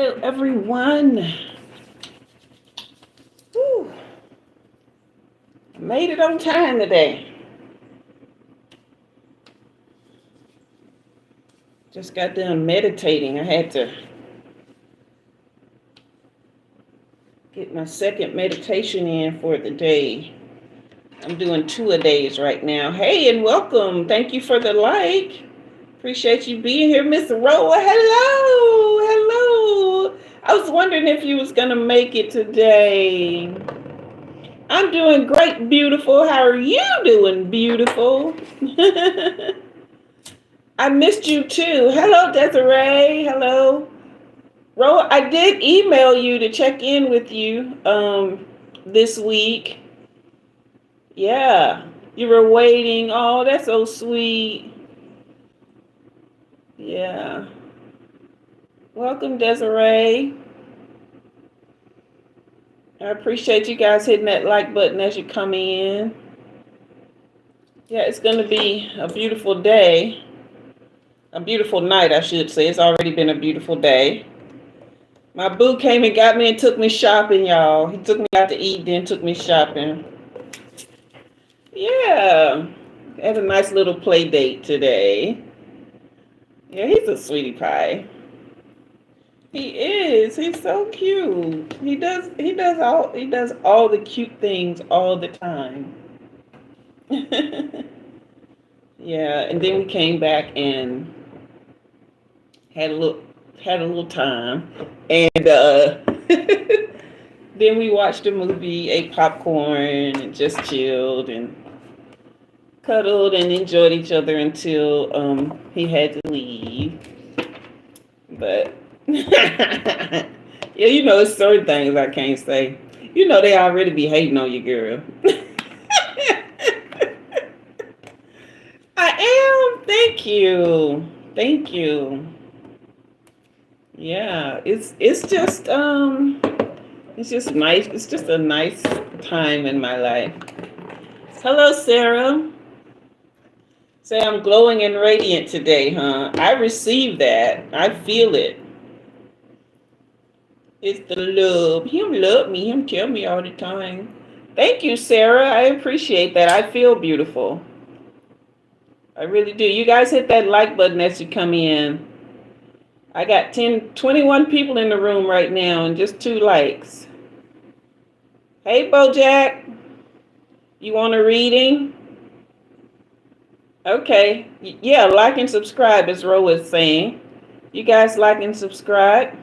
Hello, everyone. Whew. I made it on time today. Just got done meditating. I had to get my second meditation in for the day. I'm doing 2-a-days right now. Hey, and welcome. Thank you for the like. Appreciate you being here, Miss Roa. Hello, hello. I was wondering if you was gonna make it today. I'm doing great, beautiful. How are you doing, beautiful? I missed you too. Hello, Desiree. Hello. Roa, I did email you to check in with you this week. Yeah. You were waiting. Oh, that's so sweet. Yeah. Welcome, Desiree. I appreciate you guys hitting that like button as you come in. Yeah, it's going to be a beautiful day. A beautiful night, I should say. It's already been a beautiful day. My boo came and got me and took me shopping, y'all. He took me out to eat, then took me shopping. Yeah. Had a nice little play date today. Yeah, he's a sweetie pie. He is. He's so cute. He does all the cute things all the time. Yeah, and then we came back and had a little time, and then we watched a movie, ate popcorn, and just chilled and cuddled and enjoyed each other until he had to leave. But yeah, it's certain things I can't say. They already be hating on you, girl. I am. Thank you. Thank you. Yeah, it's just nice. It's just a nice time in my life. Hello, Sarah. Say I'm glowing and radiant today, huh? I receive that. I feel it. It's the love. Him love me. Him tell me all the time. Thank you, Sarah. I appreciate that. I feel beautiful. I really do. You guys hit that like button as you come in. I got 21 people in the room right now and just 2 likes. Hey, Bojack. You want a reading? Okay. Yeah, like and subscribe, as Ro was saying. You guys like and subscribe?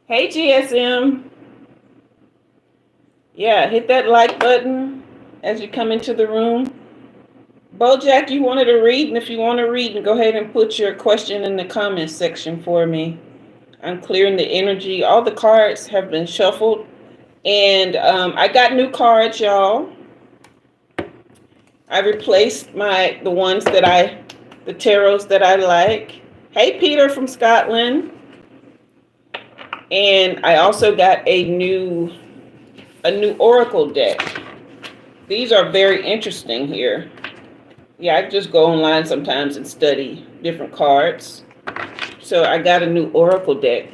Hey, GSM. Yeah, hit that like button as you come into the room. Bojack, you wanted to read, and if you want to read, go ahead and put your question in the comments section for me. I'm clearing the energy. All the cards have been shuffled, and I got new cards, y'all. I replaced the tarots that I like. Hey, Peter from Scotland. And I also got a new oracle deck. These are very interesting here. Yeah, I just go online sometimes and study different cards. So I got a new oracle deck.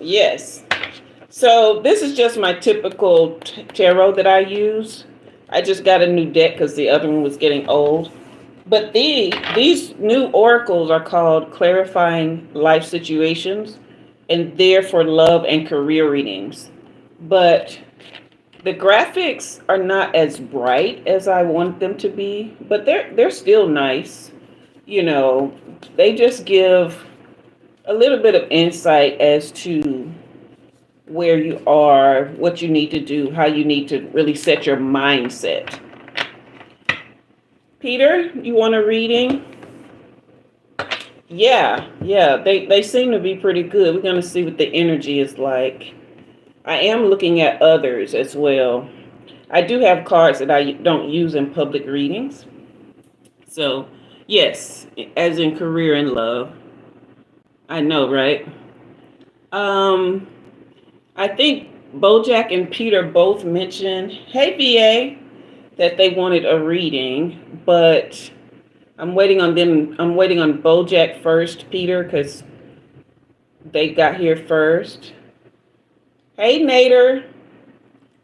Yes. So this is just my typical tarot that I use. I just got a new deck because the other one was getting old. But these new oracles are called Clarifying Life Situations, and they're for love and career readings. But the graphics are not as bright as I want them to be, but they're still nice. They just give a little bit of insight as to where you are, what you need to do, how you need to really set your mindset. Peter, you want a reading? Yeah, they seem to be pretty good. We're going to see what the energy is like. I am looking at others as well. I do have cards that I don't use in public readings. So, yes, as in career and love. I know, right? I think Bojack and Peter both mentioned, hey, VA, that they wanted a reading, but I'm waiting on them. I'm waiting on Bojack first, Peter, because they got here first. Hey, Nader.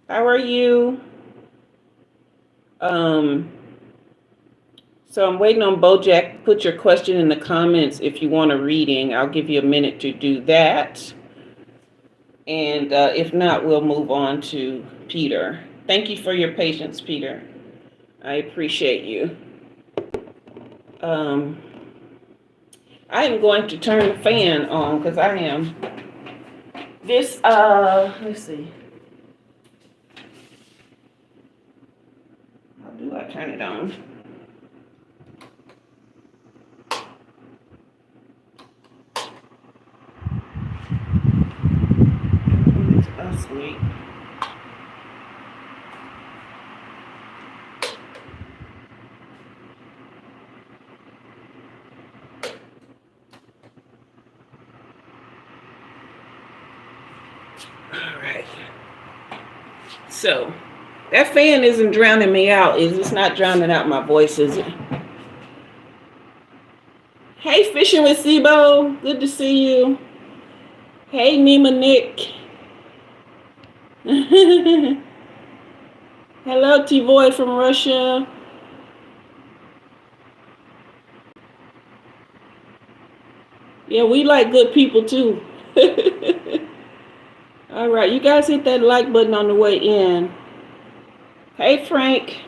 How are you? So I'm waiting on Bojack. Put your question in the comments if you want a reading. I'll give you a minute to do that. And if not, we'll move on to Peter. Thank you for your patience, Peter. I appreciate you. I am going to turn the fan on because I am. Let's see. How do I turn it on? Oh, sweet. All right. So, that fan isn't drowning me out. It's not drowning out my voice, is it? Hey, Fishing with Sibo. Good to see you. Hey, Nema Nick. Hello, T-Boy from Russia. Yeah, we like good people too. All right, you guys hit that like button on the way in. Hey, Frank.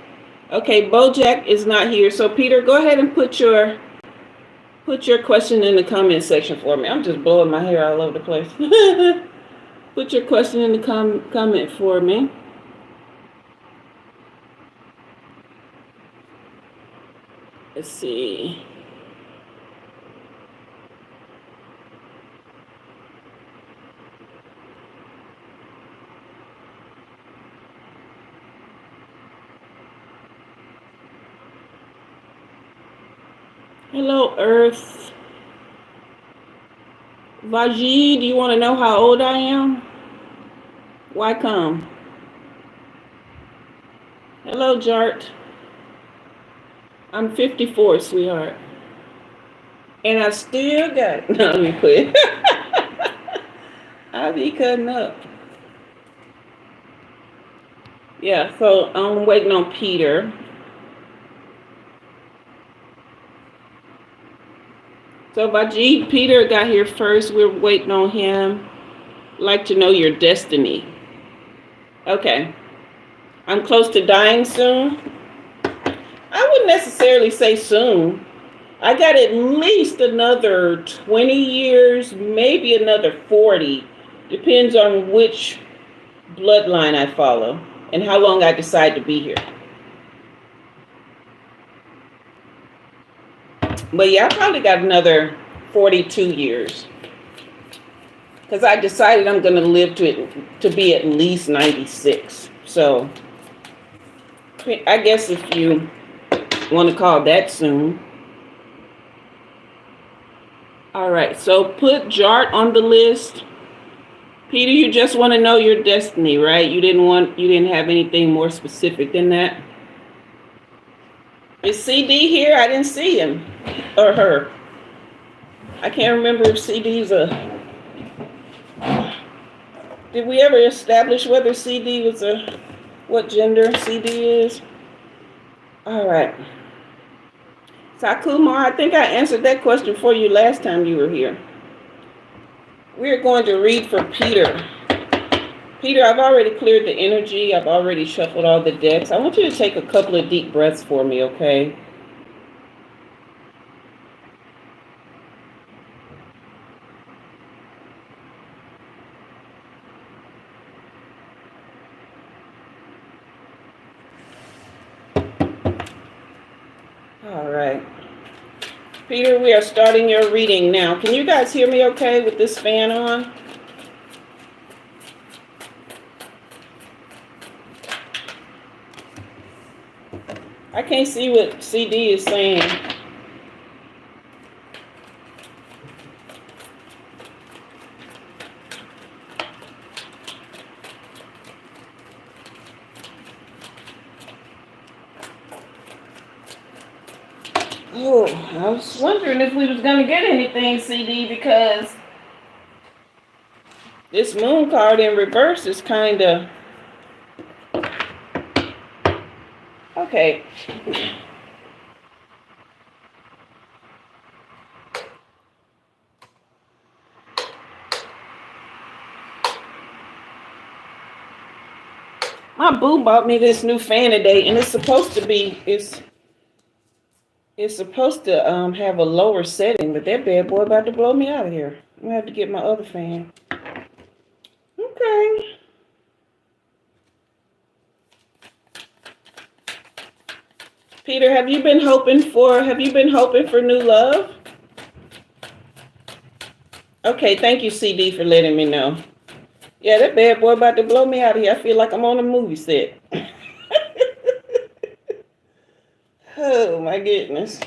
Okay, Bojack is not here. So, Peter, go ahead and put your question in the comment section for me. I'm just blowing my hair all over the place. Put your question in the comment for me. Let's see. Hello, Earth. Vaji, do you want to know how old I am? Why come? Hello, Jart. I'm 54, sweetheart. And I still got... No, let me quit. I'll be cutting up. Yeah, so I'm waiting on Peter. So Vajit, Peter got here first. We're waiting on him. Like to know your destiny. Okay. I'm close to dying soon. I wouldn't necessarily say soon. I got at least another 20 years, maybe another 40. Depends on which bloodline I follow and how long I decide to be here. But yeah, I probably got another 42 years. Because I decided I'm going to live to be at least 96. So I guess if you want to call that soon. All right, so put Jart on the list. Peter, you just want to know your destiny, right? You didn't have anything more specific than that. Is CD here? I didn't see him or her. I can't remember if CD's Did we ever establish whether CD was what gender CD is? All right. Sakumar, I think I answered that question for you last time you were here. We're going to read for Peter. Peter, I've already cleared the energy. I've already shuffled all the decks. I want you to take a couple of deep breaths for me, okay? All right. Peter, we are starting your reading now. Can you guys hear me okay with this fan on? I can't see what CD is saying. Oh, I was wondering if we was gonna get anything, CD, because this moon card in reverse is kind of okay. My boo bought me this new fan today, and it's supposed to be it's supposed to have a lower setting, but that bad boy about to blow me out of here. I'm gonna have to get my other fan. Okay. Peter, have you been hoping for new love? Okay, thank you, CD, for letting me know. Yeah, that bad boy about to blow me out of here. I feel like I'm on a movie set. Oh my goodness.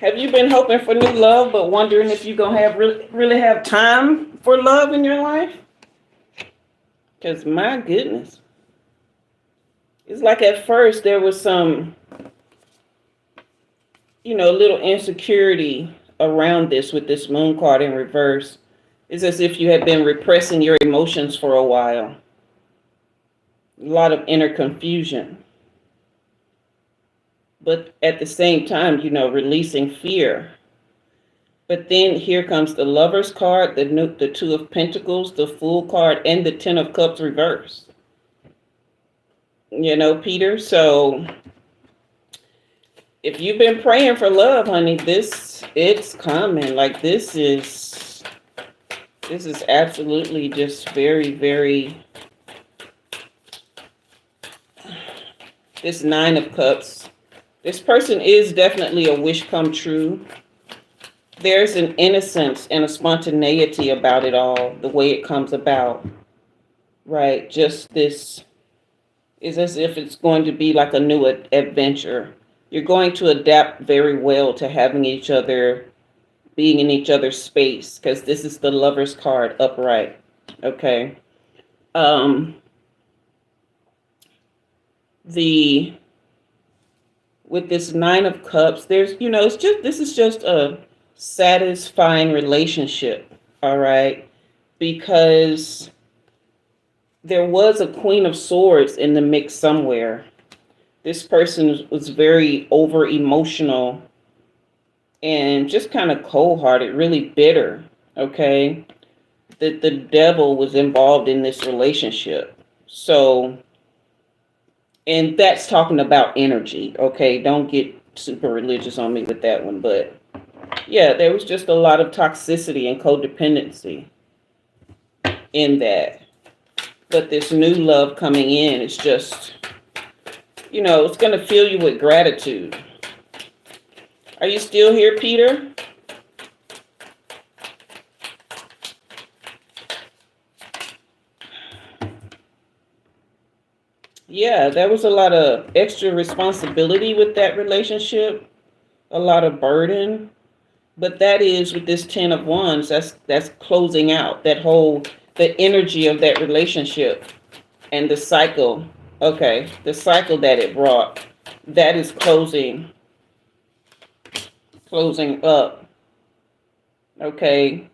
Have you been hoping for new love, but wondering if you're gonna have really have time for love in your life? Because my goodness, it's like at first there was some, little insecurity around this with this moon card in reverse. It's as if you had been repressing your emotions for a while. A lot of inner confusion. But at the same time, releasing fear. But then here comes the Lover's card, the Two of Pentacles, the Fool card, and the Ten of Cups reverse. Peter, so if you've been praying for love, honey, it's coming. Like this is absolutely just very, very, this Nine of Cups. This person is definitely a wish come true. There's an innocence and a spontaneity about it all, the way it comes about, right? Just this is as if it's going to be like a new adventure. You're going to adapt very well to having each other, being in each other's space, because this is the Lover's card upright, okay? With this Nine of Cups, this is just a satisfying relationship, all right? Because there was a Queen of Swords in the mix somewhere. This person was very over emotional and just kind of cold-hearted, really bitter, okay? The devil was involved in this relationship. So, and that's talking about energy, okay? Don't get super religious on me with that one, but yeah, there was just a lot of toxicity and codependency in that. But this new love coming in is just, it's going to fill you with gratitude. Are you still here, Peter? Yeah, there was a lot of extra responsibility with that relationship, a lot of burden. But that is with this Ten of Wands, that's closing out the energy of that relationship and the cycle. Okay, the cycle that it brought, that is closing up. Okay.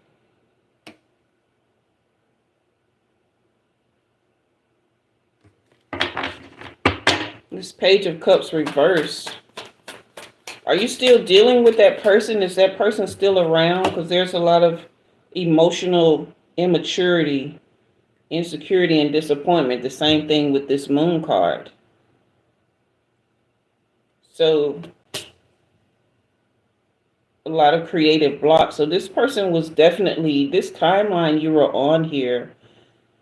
This Page of Cups reversed. Are you still dealing with that person? Is that person still around? Because there's a lot of emotional immaturity, insecurity, and disappointment. The same thing with this Moon card. So a lot of creative blocks. So this person was definitely, this timeline you were on here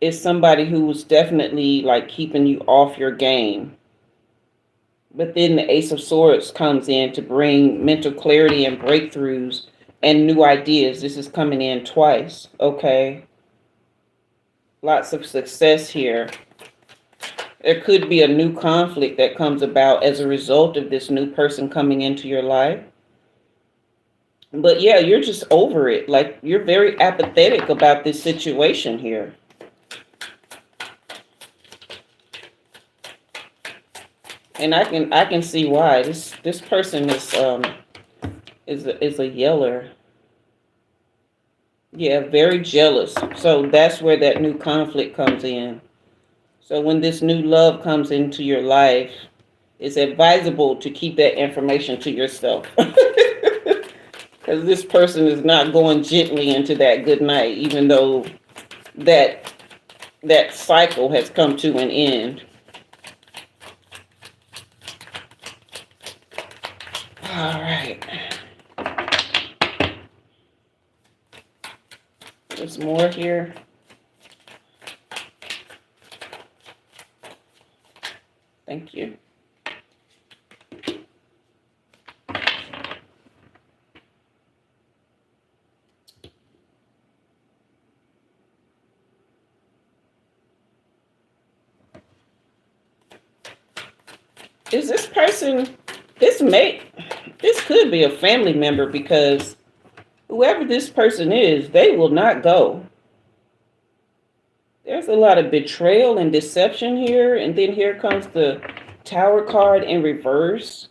is somebody who was definitely like keeping you off your game. But then the Ace of Swords comes in to bring mental clarity and breakthroughs and new ideas. This is coming in twice, okay? Lots of success here. There could be a new conflict that comes about as a result of this new person coming into your life. But yeah, you're just over it. Like, you're very apathetic about this situation here. And I can see why. This person is a yeller. Yeah, very jealous. So that's where that new conflict comes in. So when this new love comes into your life, it's advisable to keep that information to yourself. Because this person is not going gently into that good night, even though that that cycle has come to an end. All right. There's more here. Thank you. Is this person, this could be a family member, because whoever this person is, they will not go. There's a lot of betrayal and deception here. And then here comes the Tower card in reverse.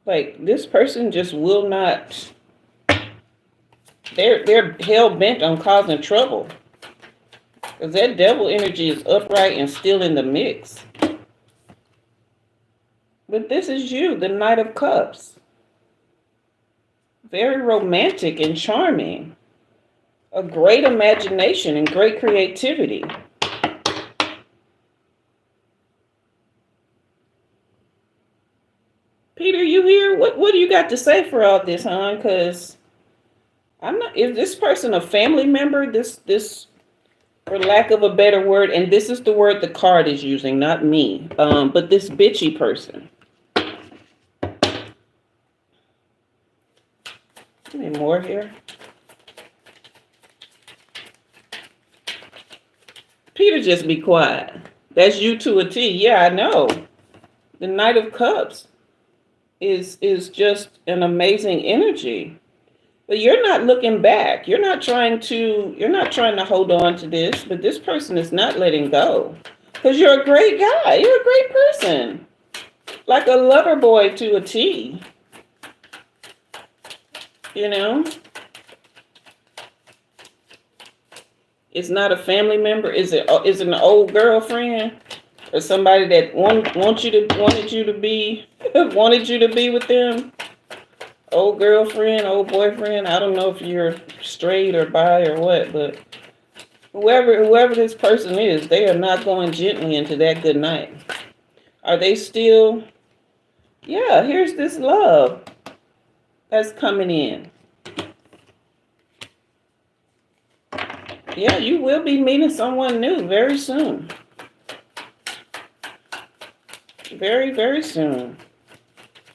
Like, this person just will not, they're hell bent on causing trouble. Because that devil energy is upright and still in the mix. But this is you, the Knight of Cups. Very romantic and charming. A great imagination and great creativity. Peter, you here? What do you got to say for all this, hon? Because I'm not, is this person a family member? This, for lack of a better word, and this is the word the card is using, not me. But this bitchy person. Any more here? Peter, just be quiet. That's you to a T. Yeah, I know. The Knight of Cups is just an amazing energy. But you're not looking back. You're not trying to hold on to this, but this person is not letting go. Because you're a great guy. You're a great person. Like a lover boy to a T. You know? It's not a family member. Is it an old girlfriend? Or somebody that wanted you to be with them? Old girlfriend, old boyfriend. I don't know if you're straight or bi or what, but whoever this person is, they are not going gently into that good night. Are they still? Yeah, here's this love that's coming in. Yeah, you will be meeting someone new very soon. Very, very soon.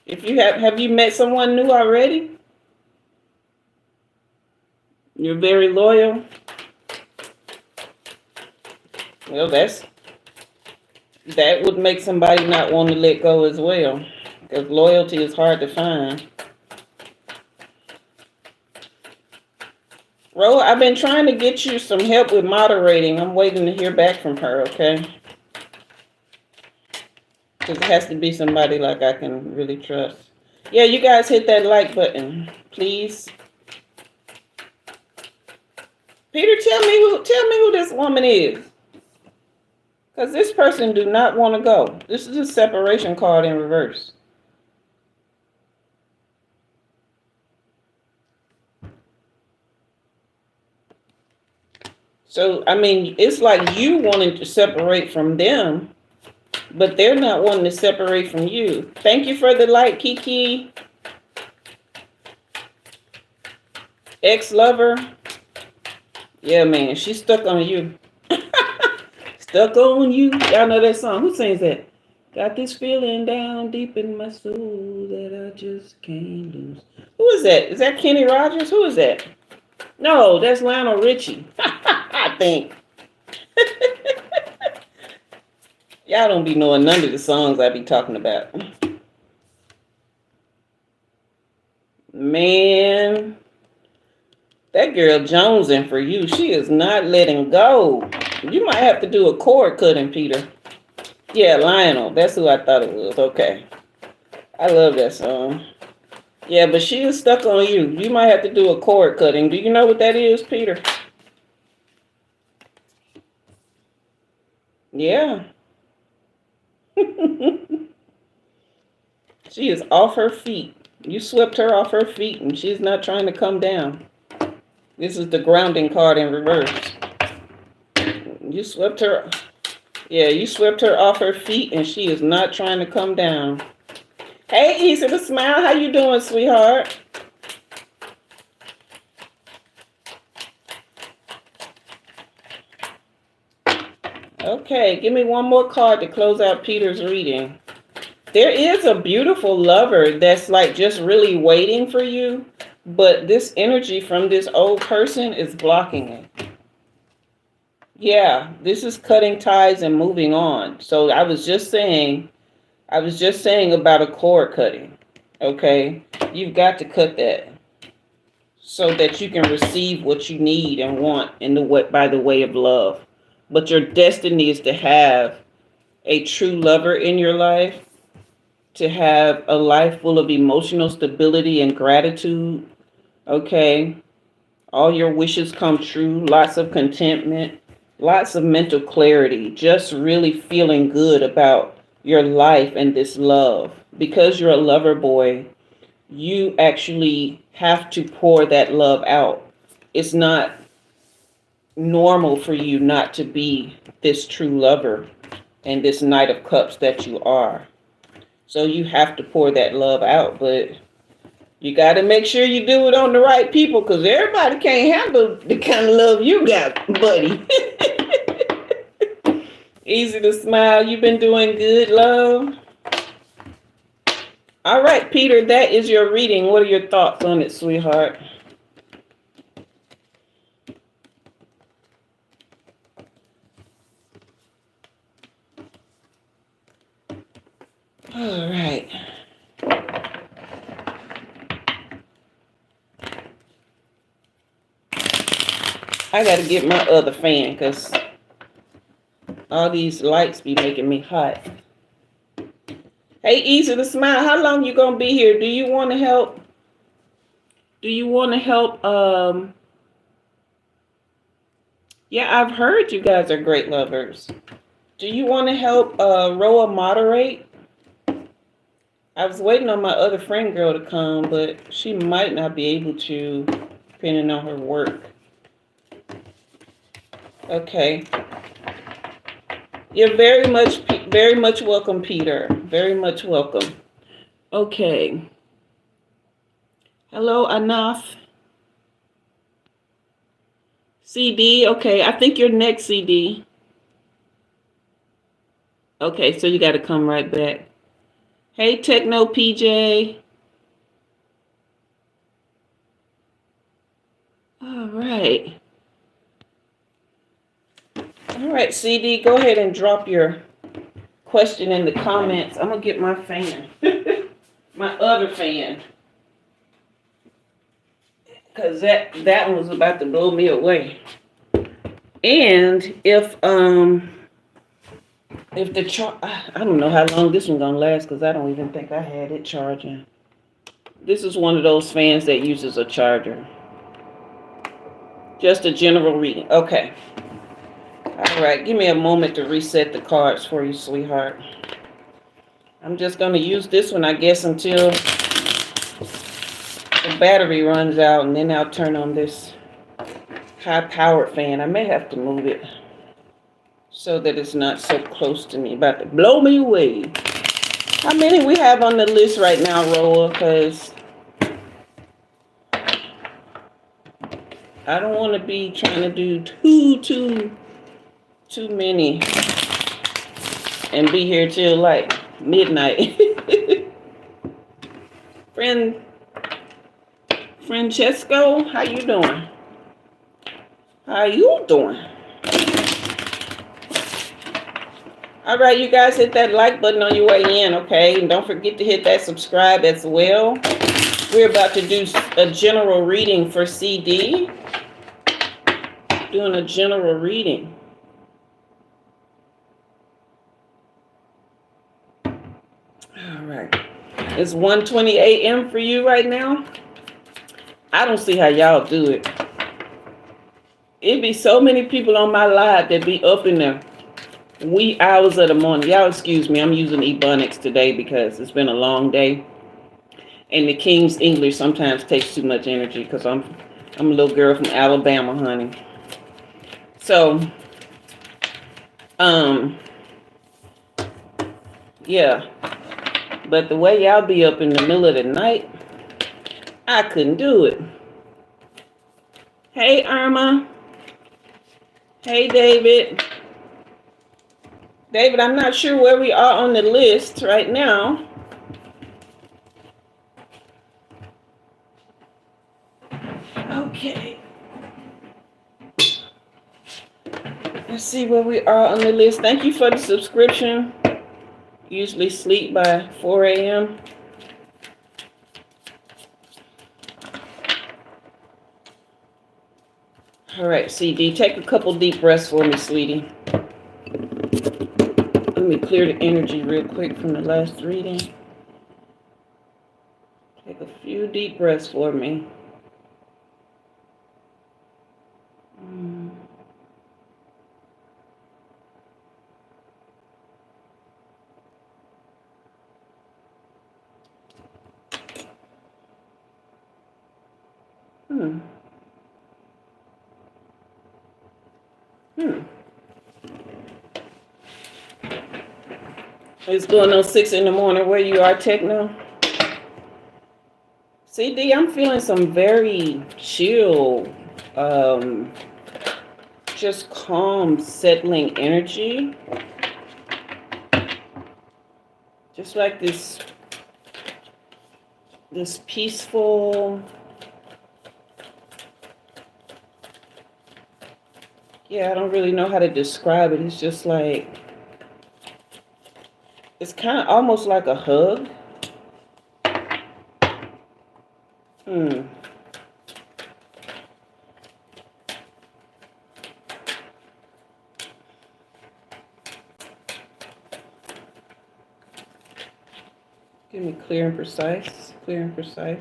If you have you met someone new already? You're very loyal. Well, that would make somebody not want to let go as well, because loyalty is hard to find. Ro, I've been trying to get you some help with moderating. I'm waiting to hear back from her, okay? Because it has to be somebody like I can really trust. Yeah, you guys hit that like button, please. Peter, tell me who this woman is. Because this person do not want to go. This is a separation card in reverse. So, I mean, it's like you wanting to separate from them, but they're not wanting to separate from you. Thank you for the like, Kiki. Ex-lover. Yeah, man, she's stuck on you. Stuck on you. Y'all know that song. Who sings that? Got this feeling down deep in my soul that I just can't lose. Who is that? Is that Kenny Rogers? Who is that? No, that's Lionel Richie. I think. Y'all don't be knowing none of the songs I be talking about. Man, that girl jonesing for you. She is not letting go. You might have to do a cord cutting, Peter. Yeah, Lionel. That's who I thought it was. Okay. I love that song. Yeah, but she is stuck on you. You might have to do a cord cutting. Do you know what that is, Peter? Yeah. She is off her feet. You swept her off her feet and she's not trying to come down. This is the grounding card in reverse. You swept her. Yeah, you swept her off her feet and she is not trying to come down. Hey, Easy to Smile. How you doing, sweetheart? Okay, give me one more card to close out Peter's reading. There is a beautiful lover that's like just really waiting for you, but this energy from this old person is blocking it. Yeah, this is cutting ties and moving on. So I was just saying about a cord cutting. Okay, you've got to cut that so that you can receive what you need and want in the way, by the way of love. But your destiny is to have a true lover in your life, to have a life full of emotional stability and gratitude. Okay, all your wishes come true, lots of contentment, lots of mental clarity, just really feeling good about your life and this love. Because you're a lover boy, you actually have to pour that love out. It's not normal for you not to be this true lover and this Knight of Cups that you are. So you have to pour that love out, but you got to make sure you do it on the right people, because everybody can't handle the kind of love you got, buddy. Easy to Smile. You've been doing good, love. All right, Peter, that is your reading. What are your thoughts on it, sweetheart? All right. I got to get my other fan because all these lights be making me hot. Hey, Easy to Smile, how long you going to be here? Do you want to help? Do you want to help? Yeah, I've heard you guys are great lovers. Do you want to help Roa moderate? I was waiting on my other friend girl to come, but she might not be able to, depending on her work. Okay. You're very much welcome, Peter. Very much welcome. Okay. Hello, Anaf. CD, okay. I think you're next, CD. Okay, so you got to come right back. Hey, Techno PJ. All right. All right, CD, go ahead and drop your question in the comments. I'm going to get my fan. My other fan. Because that one was about to blow me away. And if the I don't know how long this one's going to last, because I don't even think I had it charging. This is one of those fans that uses a charger. Just a general reading. Okay. All right, give me a moment to reset the cards for you, sweetheart. I'm just going to use this one, I guess, until the battery runs out, and then I'll turn on this high-powered fan. I may have to move it so that it's not so close to me. About to blow me away. How many we have on the list right now, Roa? Because I don't want to be trying to do too many and be here till like midnight. Francesco, how you doing? How you doing? All right, you guys, hit that like button on your way in, okay? And don't forget to hit that subscribe as well. We're about to do a general reading for CD. Doing a general reading. All right. It's 1:20 a.m. for you right now. I don't see how y'all do it. It'd be so many people on my live that be up in the wee hours of the morning. Y'all excuse me, I'm using Ebonics today because it's been a long day. And the King's English sometimes takes too much energy because I'm a little girl from Alabama, honey. So, yeah. But the way y'all be up in the middle of the night, I couldn't do it. Hey, Irma. Hey, David. David, I'm not sure where we are on the list right now. Okay. Let's see where we are on the list. Thank you for the subscription. Usually sleep by 4 a.m. All right, CD, take a couple deep breaths for me, sweetie. Let me clear the energy real quick from the last reading. Take a few deep breaths for me. It's going on 6 in the morning. Where you are, Techno? CD, I'm feeling some very chill, just calm, settling energy. Just like this peaceful, yeah, I don't really know how to describe it. It's just like, it's kind of almost like a hug. Give me clear and precise, clear and precise.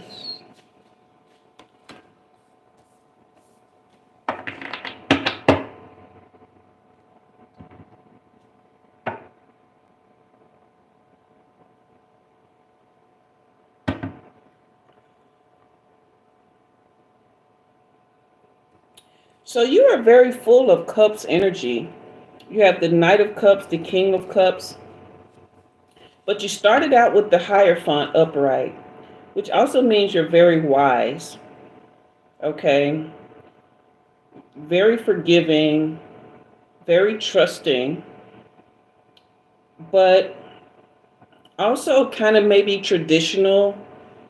So you are very full of cups energy. You have the Knight of Cups, the King of Cups. But you started out with the Hierophant upright, which also means you're very wise. Okay? Very forgiving, very trusting, but also kind of maybe traditional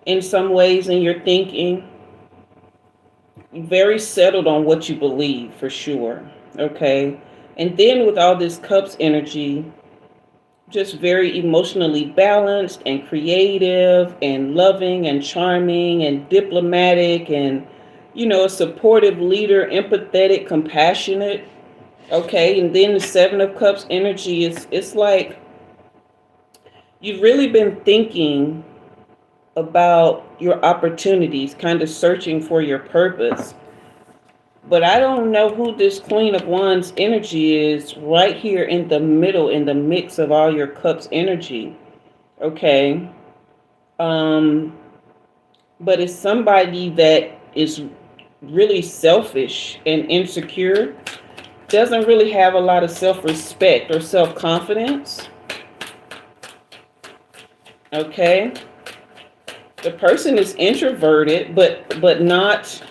in some ways in your thinking. Very settled on what you believe, for sure. Okay? And then with all this Cups energy, just very emotionally balanced and creative and loving and charming and diplomatic and, a supportive leader, empathetic, compassionate. Okay? And then the Seven of Cups energy it's like you've really been thinking about your opportunities, kind of searching for your purpose. But I don't know who this Queen of Wands energy is right here in the middle, in the mix of all your cups energy. Okay. But it's somebody that is really selfish and insecure, doesn't really have a lot of self-respect or self-confidence. Okay. The person is introverted, but not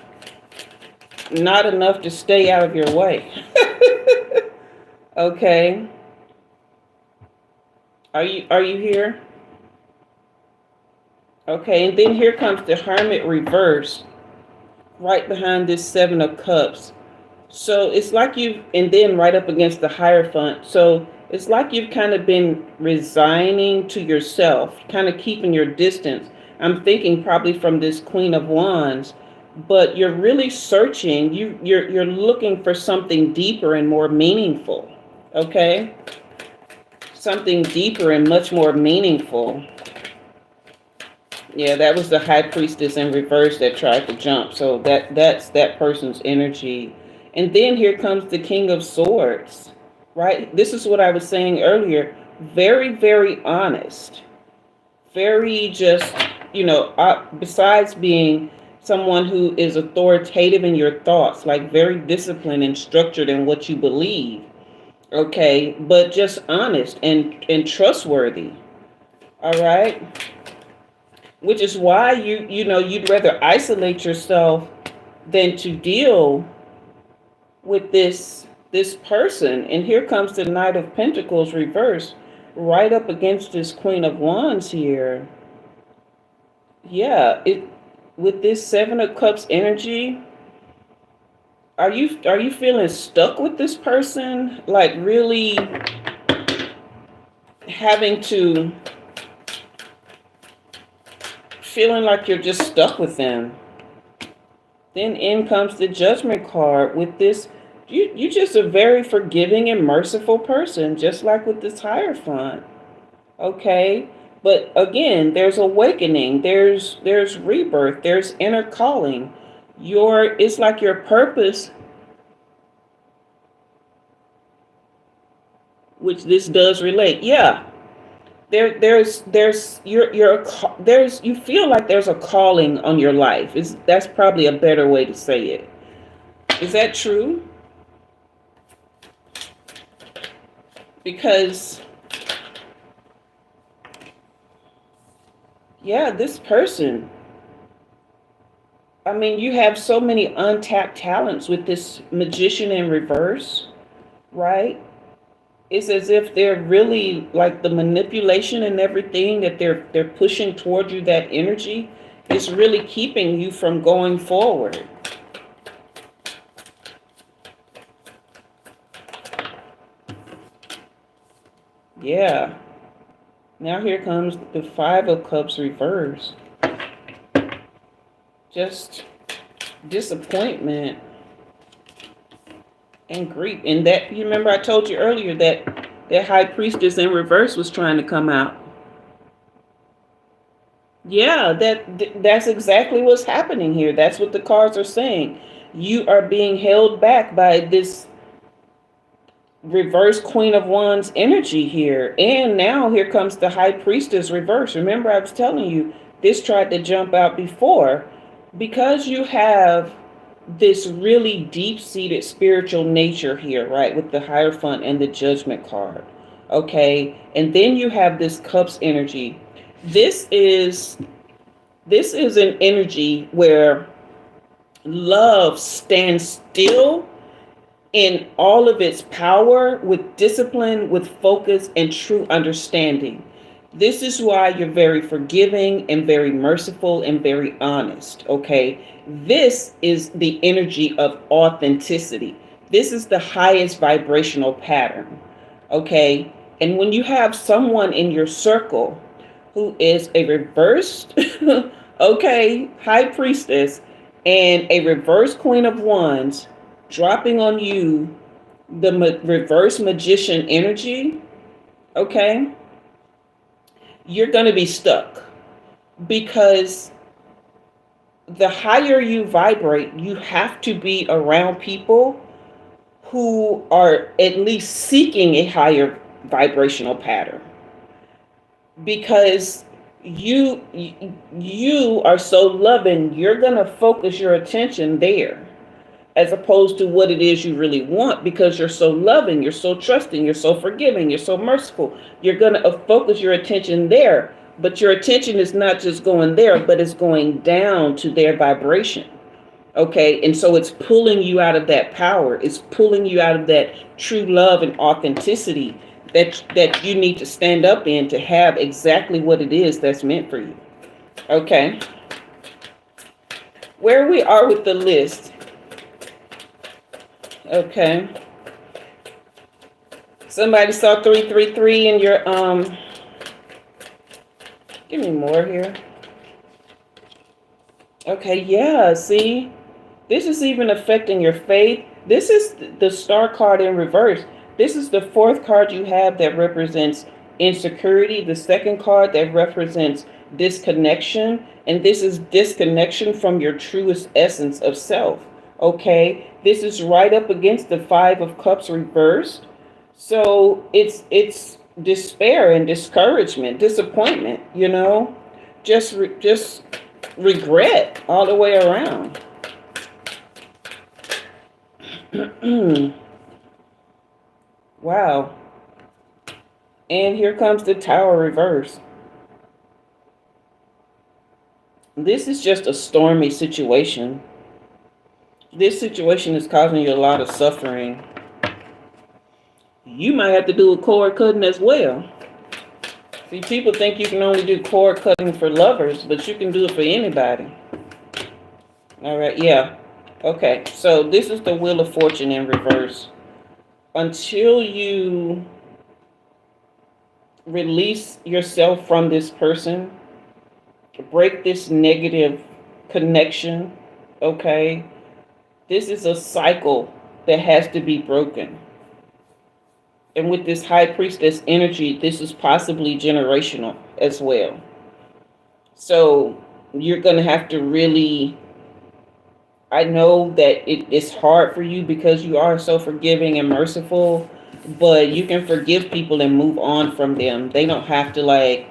enough to stay out of your way. Okay. Are you here? Okay, and then here comes the Hermit reverse, right behind this Seven of Cups. So it's like and then right up against the Hierophant. So it's like you've kind of been resigning to yourself, kind of keeping your distance. I'm thinking probably from this Queen of Wands, but you're really searching. You're looking for something deeper and more meaningful. Okay? Something deeper and much more meaningful. Yeah, that was the high priestess in reverse that tried to jump. So that's that person's energy. And then here comes the king of swords, right? This is what I was saying earlier. Very, very honest. Very just, besides being someone who is authoritative in your thoughts, like very disciplined and structured in what you believe, okay, but just honest and trustworthy. All right. Which is why you'd rather isolate yourself than to deal with this person. And here comes the Knight of Pentacles reversed right up against this Queen of Wands here. Yeah, it with this Seven of Cups energy, are you feeling stuck with this person? Like really having to feeling like you're just stuck with them. Then in comes the Judgment card with this. You just a very forgiving and merciful person, just like with this Hierophant. Okay? But again, there's awakening, there's rebirth, there's inner calling. It's like your purpose, which this does relate. Yeah. You feel like there's a calling on your life. That's probably a better way to say it. Is that true? Because yeah, this person, I mean, you have so many untapped talents with this Magician in reverse, right? It's as if they're really like the manipulation and everything that they're pushing toward you, that energy is really keeping you from going forward. Yeah. Now here comes the Five of Cups reverse. Just disappointment and grief. And that, you remember I told you earlier that High Priestess in reverse was trying to come out. Yeah, that's exactly what's happening here. That's what the cards are saying. You are being held back by this reverse Queen of Wands energy here. And now here comes the High Priestess reverse. Remember I was telling you this tried to jump out before, because you have this really deep-seated spiritual nature here, right, with the Hierophant and the Judgment card. Okay, and then you have this Cups energy. This is an energy where love stands still in all of its power, with discipline, with focus, and true understanding. This is why you're very forgiving and very merciful and very honest, okay? This is the energy of authenticity. This is the highest vibrational pattern, okay? And when you have someone in your circle who is a reversed, okay, High Priestess and a reverse Queen of Wands dropping on you the reverse Magician energy, okay, you're going to be stuck, because the higher you vibrate, you have to be around people who are at least seeking a higher vibrational pattern, because you are so loving, you're going to focus your attention there, as opposed to what it is you really want, because you're so loving, you're so trusting, you're so forgiving, you're so merciful. You're going to focus your attention there, but your attention is not just going there, but it's going down to their vibration. Okay, and so it's pulling you out of that power. It's pulling you out of that true love and authenticity that you need to stand up in to have exactly what it is that's meant for you. Okay, where we are with the list. Okay. Somebody saw 333 in your give me more here. Okay, yeah, see? This is even affecting your faith. This is the Star card in reverse. This is the fourth card you have that represents insecurity. The second card that represents disconnection, and this is disconnection from your truest essence of self. Okay, this is right up against the Five of Cups reversed. So it's despair and discouragement, disappointment, just regret all the way around. Wow. And here comes the Tower reverse. This is just a stormy situation. This situation is causing you a lot of suffering. You might have to do a cord cutting as well. See, people think you can only do cord cutting for lovers, but you can do it for anybody. All right, yeah. Okay, so this is the Wheel of Fortune in reverse. Until you release yourself from this person, break this negative connection, okay? This is a cycle that has to be broken. And with this High Priestess energy, this is possibly generational as well. So you're going to have to really, I know that it's hard for you because you are so forgiving and merciful, but you can forgive people and move on from them. They don't have to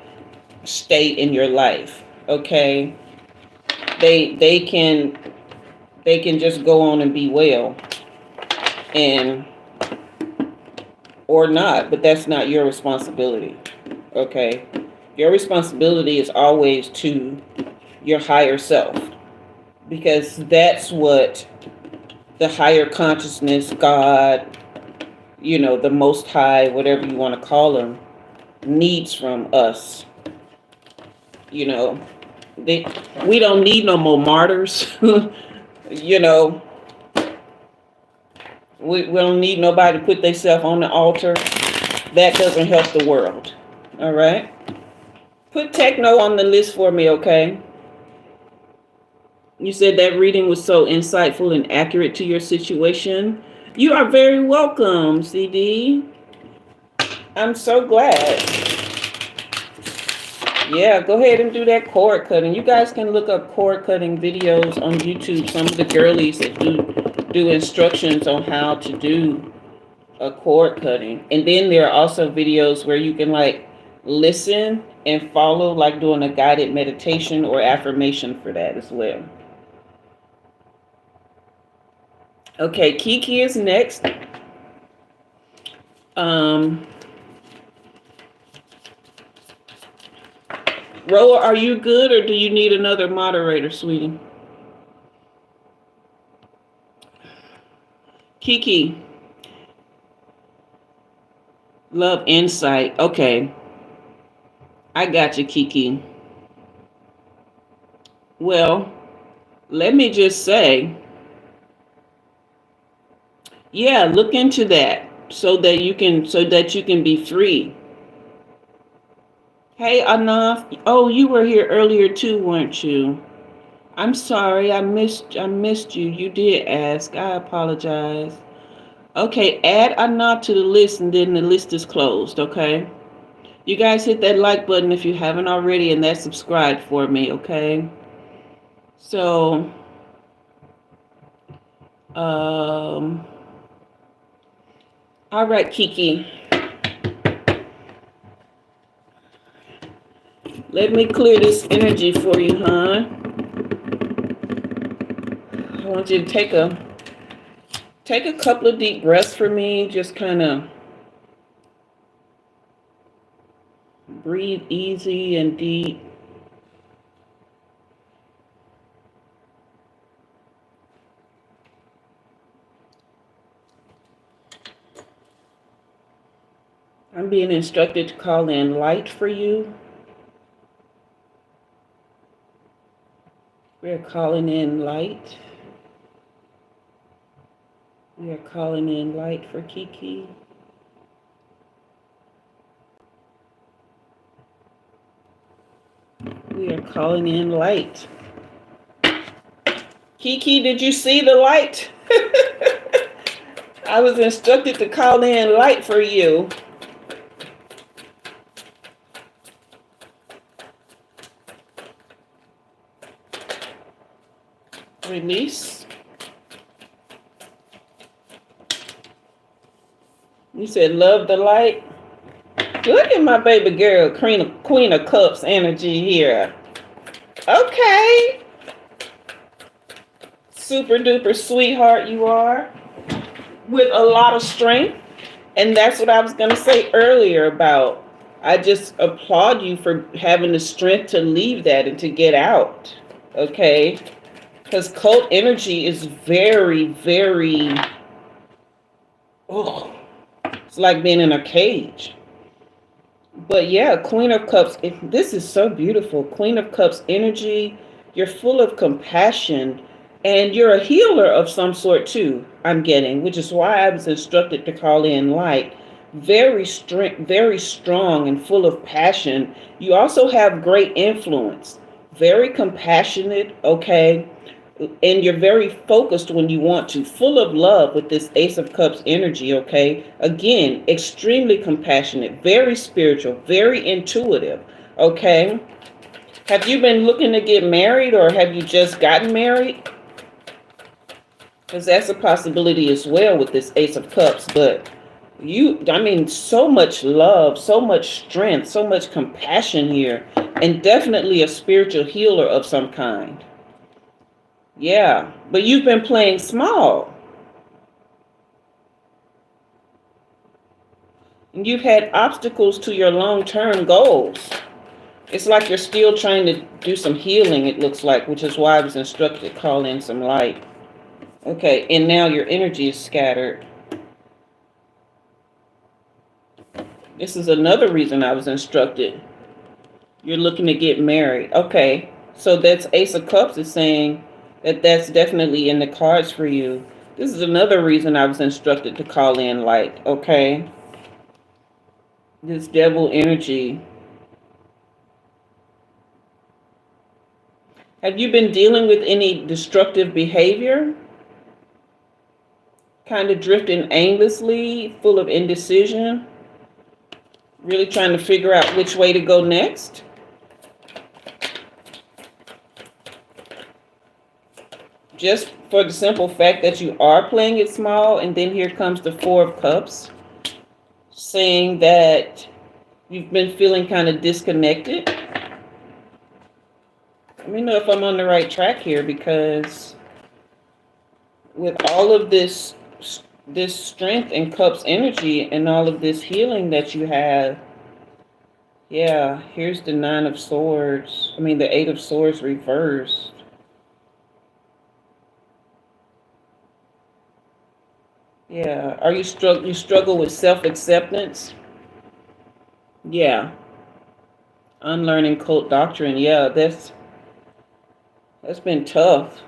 stay in your life, okay? They can just go on and be well, and or not, but that's not your responsibility, okay? Your responsibility is always to your higher self, because that's what the higher consciousness, God, the Most High, whatever you want to call him, needs from us. We don't need no more martyrs. We don't need nobody to put themselves on the altar. That doesn't help the world. All right? Put Techno on the list for me, okay? You said that reading was so insightful and accurate to your situation. You are very welcome, CD. I'm so glad. Yeah, go ahead and do that cord cutting. You guys can look up cord cutting videos on YouTube. Some of the girlies that do instructions on how to do a cord cutting. And then there are also videos where you can listen and follow, doing a guided meditation or affirmation for that as well. Okay, Kiki is next. Roa, are you good, or do you need another moderator, sweetie? Kiki. Love insight. Okay. I got you, Kiki. Well, let me just say, yeah, look into that so that you can be free. Hey, Anaf. Oh, you were here earlier too, weren't you? I'm sorry, I missed you. You did ask. I apologize. Okay, add Anaf to the list, and then the list is closed, okay? You guys hit that like button if you haven't already, and that subscribe for me, okay? So, all right, Kiki. Let me clear this energy for you, hon. I want you to take a couple of deep breaths for me. Just kind of breathe easy and deep. I'm being instructed to call in light for you. We're calling in light. We are calling in light for Kiki. We are calling in light. Kiki, did you see the light? I was instructed to call in light for you. Release. You said love the light. Look at my baby girl, Queen of Cups energy here. Okay. Super duper sweetheart you are. With a lot of strength. And that's what I was going to say earlier about, I just applaud you for having the strength to leave that and to get out. Okay. Because cult energy is very, very, oh, it's like being in a cage. But yeah, Queen of Cups, this is so beautiful. Queen of Cups energy, you're full of compassion, and you're a healer of some sort too, I'm getting, which is why I was instructed to call in light. Very strong and full of passion. You also have great influence. Very compassionate, okay? And you're very focused when you want to, full of love with this Ace of Cups energy, okay? Again, extremely compassionate, very spiritual, very intuitive, okay? Have you been looking to get married, or have you just gotten married? Because that's a possibility as well with this Ace of Cups. But so much love, so much strength, so much compassion here, and definitely a spiritual healer of some kind. Yeah, but you've been playing small. And you've had obstacles to your long-term goals. It's like you're still trying to do some healing, it looks like, which is why I was instructed to call in some light. Okay, and now your energy is scattered. This is another reason I was instructed. You're looking to get married. Okay, so that's Ace of Cups is saying that's definitely in the cards for you. This is another reason I was instructed to call in light, okay? This devil energy. Have you been dealing with any destructive behavior? Kind of drifting aimlessly, full of indecision? Really trying to figure out which way to go next? Just for the simple fact that you are playing it small, and then here comes the Four of Cups, saying that you've been feeling kind of disconnected. Let me know if I'm on the right track here, because with all of this strength and Cups energy and all of this healing that you have, yeah, here's the the Eight of Swords reversed. Yeah, you struggle with self-acceptance? Yeah. Unlearning cult doctrine. Yeah, that's been tough.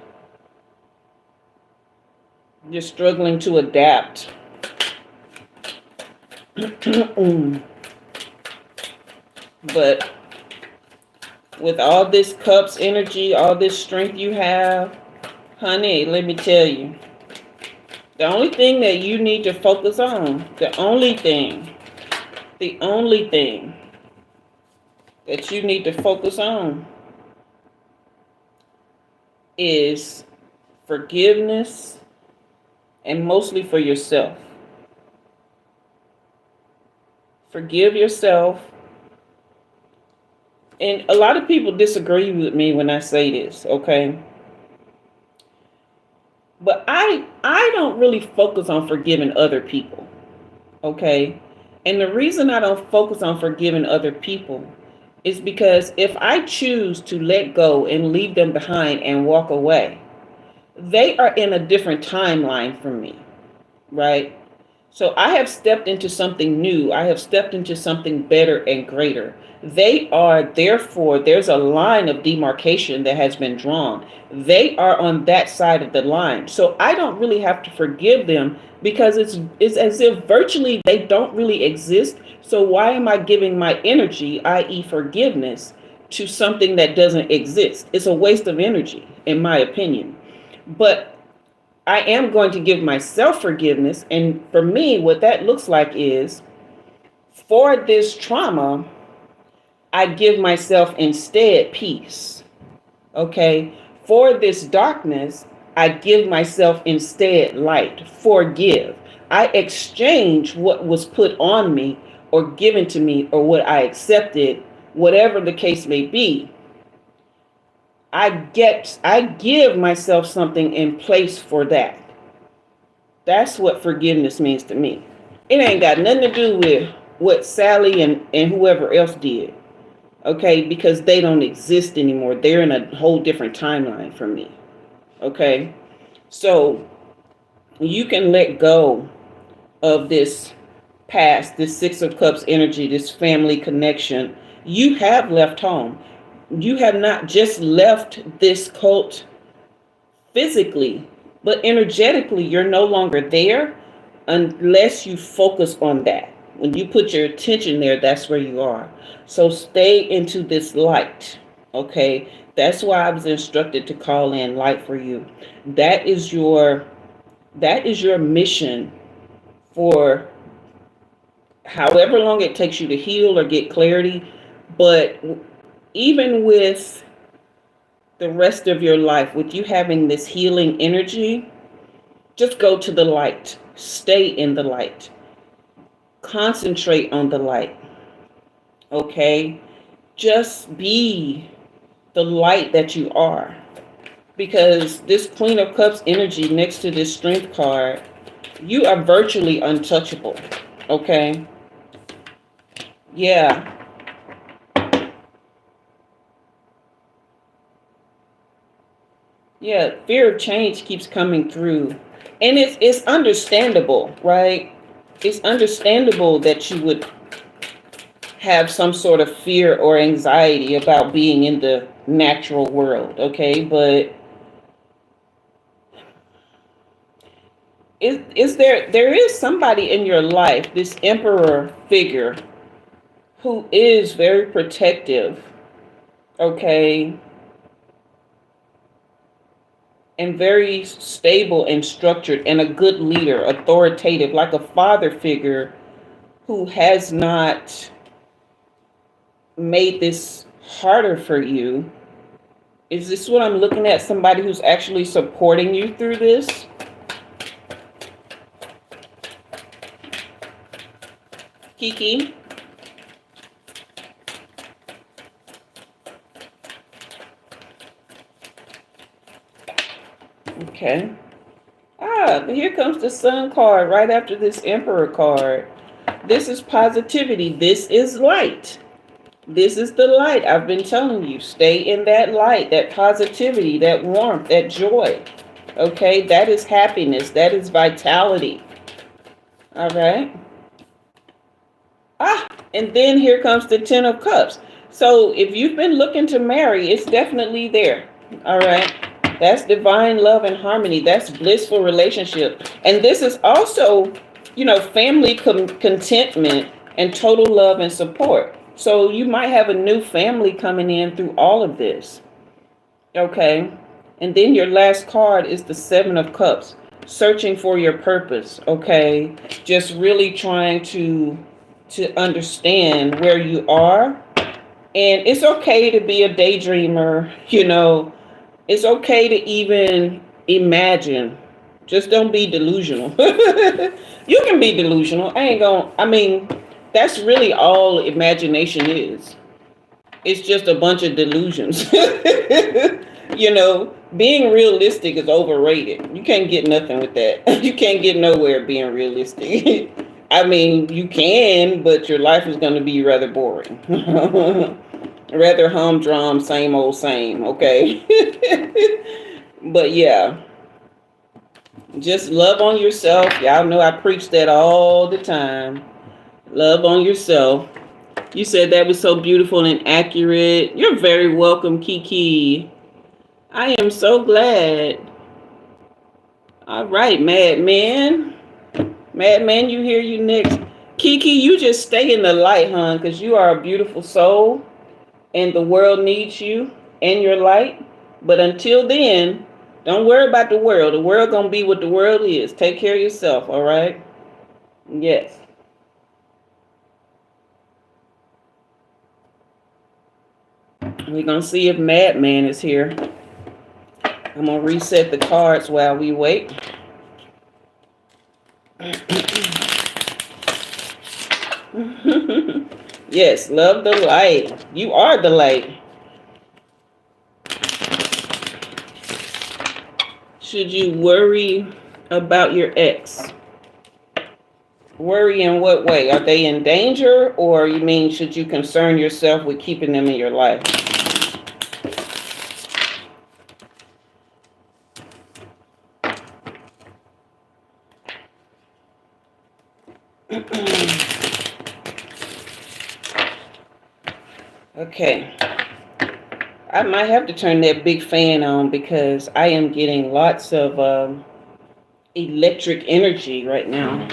You're struggling to adapt. But with all this Cups energy, all this strength you have, honey, let me tell you, the only thing that you need to focus on, the only thing that you need to focus on is forgiveness, and mostly for yourself. Forgive yourself. And a lot of people disagree with me when I say this, okay? But I don't really focus on forgiving other people, okay? And the reason I don't focus on forgiving other people is because if I choose to let go and leave them behind and walk away, they are in a different timeline from me, right? So I have stepped into something new. I have stepped into something better and greater. Therefore, there's a line of demarcation that has been drawn. They are on that side of the line. So I don't really have to forgive them, because it's as if virtually they don't really exist. So why am I giving my energy, i.e. forgiveness, to something that doesn't exist? It's a waste of energy, in my opinion. But I am going to give myself forgiveness. And for me, what that looks like is, for this trauma, I give myself instead peace. Okay. for this darkness, I give myself instead light. Forgive. I exchange what was put on me or given to me or what I accepted, whatever the case may be. I give myself something in place for that. That's what forgiveness means to me. It ain't got nothing to do with what Sally and whoever else did. Okay, because they don't exist anymore. They're in a whole different timeline from me. Okay, so you can let go of this past, this Six of Cups energy, this family connection. You have left home. You have not just left this cult physically, but energetically, you're no longer there unless you focus on that. When you put your attention there, that's where you are. So stay into this light. Okay, that's why I was instructed to call in light for you. That is your mission for however long it takes you to heal or get clarity. But even with the rest of your life, with you having this healing energy, just go to the light. Stay in the light. Concentrate on the light. Okay? Just be the light that you are. Because this Queen of Cups energy next to this Strength card, you are virtually untouchable. Okay? Yeah. Yeah, fear of change keeps coming through. And it's understandable, right? It's understandable that you would have some sort of fear or anxiety about being in the natural world, okay? But there is somebody in your life, this emperor figure, who is very protective, okay? And very stable and structured and a good leader, authoritative, like a father figure who has not made this harder for you. Is this what I'm looking at? Somebody who's actually supporting you through this? Kiki? Okay. Here comes the Sun card right after this Emperor card. This is positivity. This is light. This is the light. I've been telling you, stay in that light, that positivity, that warmth, that joy. Okay, that is happiness. That is vitality. All right. And then here comes the Ten of Cups. So if you've been looking to marry, it's definitely there. All right. That's divine love and harmony. That's blissful relationship. And this is also, family contentment and total love and support. So you might have a new family coming in through all of this. Okay. And then your last card is the Seven of Cups. Searching for your purpose. Okay. Just really trying to understand where you are. And it's okay to be a daydreamer, It's okay to even imagine. Just don't be delusional. You can be delusional. That's really all imagination is. It's just a bunch of delusions. Being realistic is overrated. You can't get nothing with that. You can't get nowhere being realistic. You can, but your life is going to be rather boring. Rather humdrum, same old same, okay? But yeah, just love on yourself. Y'all know I preach that all the time. Love on yourself. You said that was so beautiful and accurate. You're very welcome, Kiki. I am so glad. All right, Madman. Madman, you hear you next. Kiki, you just stay in the light, hon, because you are a beautiful soul. And the world needs you and your light. But until then, don't worry about the world. The world gonna be what the world is. Take care of yourself, all right? Yes. We're gonna see if Madman is here. I'm going to reset the cards while we wait. Yes, love the light. You are the light. Should you worry about your ex? Worry in what way? Are they in danger, or you mean should you concern yourself with keeping them in your life? Okay. I might have to turn that big fan on because I am getting lots of electric energy right now.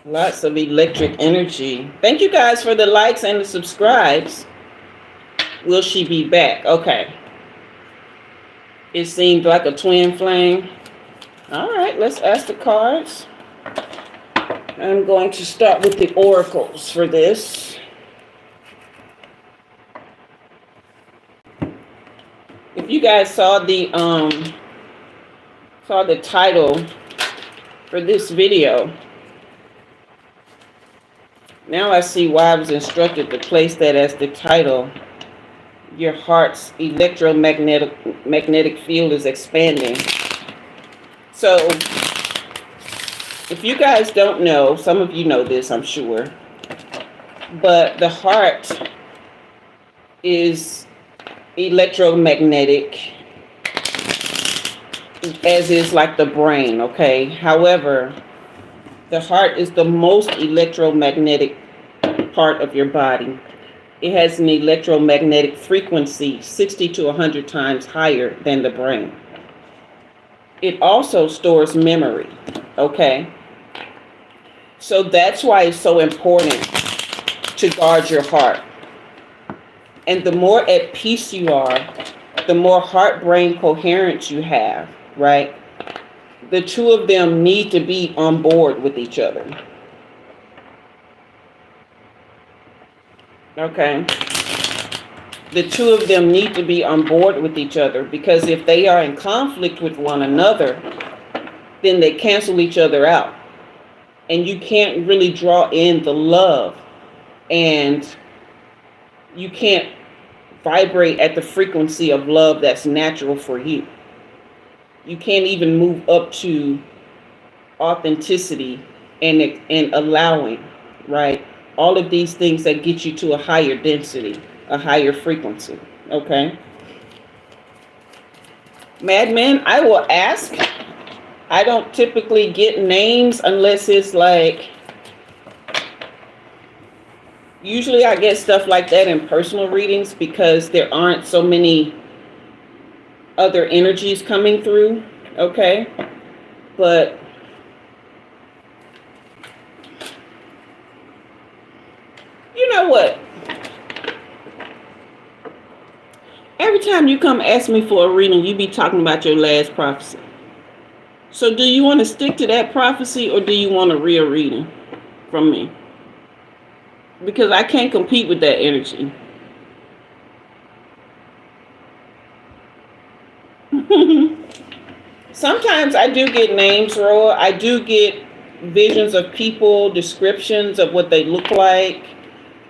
Lots of electric energy. Thank you guys for the likes and the subscribes. Will she be back? Okay. It seemed like a twin flame. All right, let's ask the cards. I'm going to start with the oracles for this. If you guys saw the title for this video, now I see why I was instructed to place that as the title. Your heart's electromagnetic field is expanding. So, if you guys don't know, some of you know this, I'm sure, but the heart is electromagnetic, as is like the brain, okay? However, the heart is the most electromagnetic part of your body. It has an electromagnetic frequency 60 to 100 times higher than the brain. It also stores memory, okay? So that's why it's so important to guard your heart. And the more at peace you are, the more heart-brain coherence you have, right? The two of them need to be on board with each other. Okay? The two of them need to be on board with each other, because if they are in conflict with one another, then they cancel each other out. And you can't really draw in the love, and you can't vibrate at the frequency of love that's natural for you. You can't even move up to authenticity and allowing, right? All of these things that get you to a higher density, a higher frequency, okay? Madman, I will ask. I don't typically get names unless it's like, usually I get stuff like that in personal readings because there aren't so many other energies coming through, okay? But you know what? Every time you come ask me for a reading, you be talking about your last prophecy. So do you want to stick to that prophecy, or do you want a real reading from me? Because I can't compete with that energy. Sometimes I do get names, Roa. I do get visions of people, descriptions of what they look like.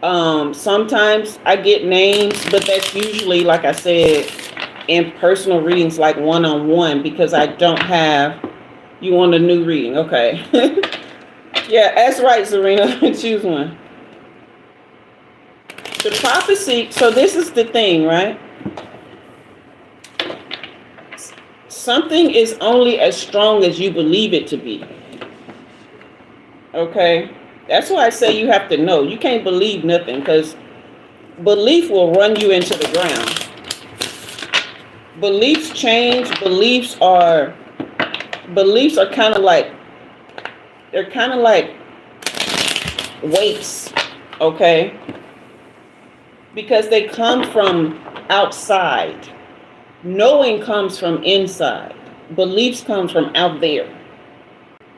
Sometimes I get names, but that's usually, like I said, in personal readings, like one-on-one, because I don't have. You want a new reading? Okay. Yeah, that's right, Serena. Choose one. The prophecy, so this is the thing, right? Something is only as strong as you believe it to be. Okay? That's why I say you have to know. You can't believe nothing, because belief will run you into the ground. Beliefs change. Beliefs are kind of like, they're kind of like weights, okay? Because they come from outside. Knowing comes from inside. Beliefs come from out there,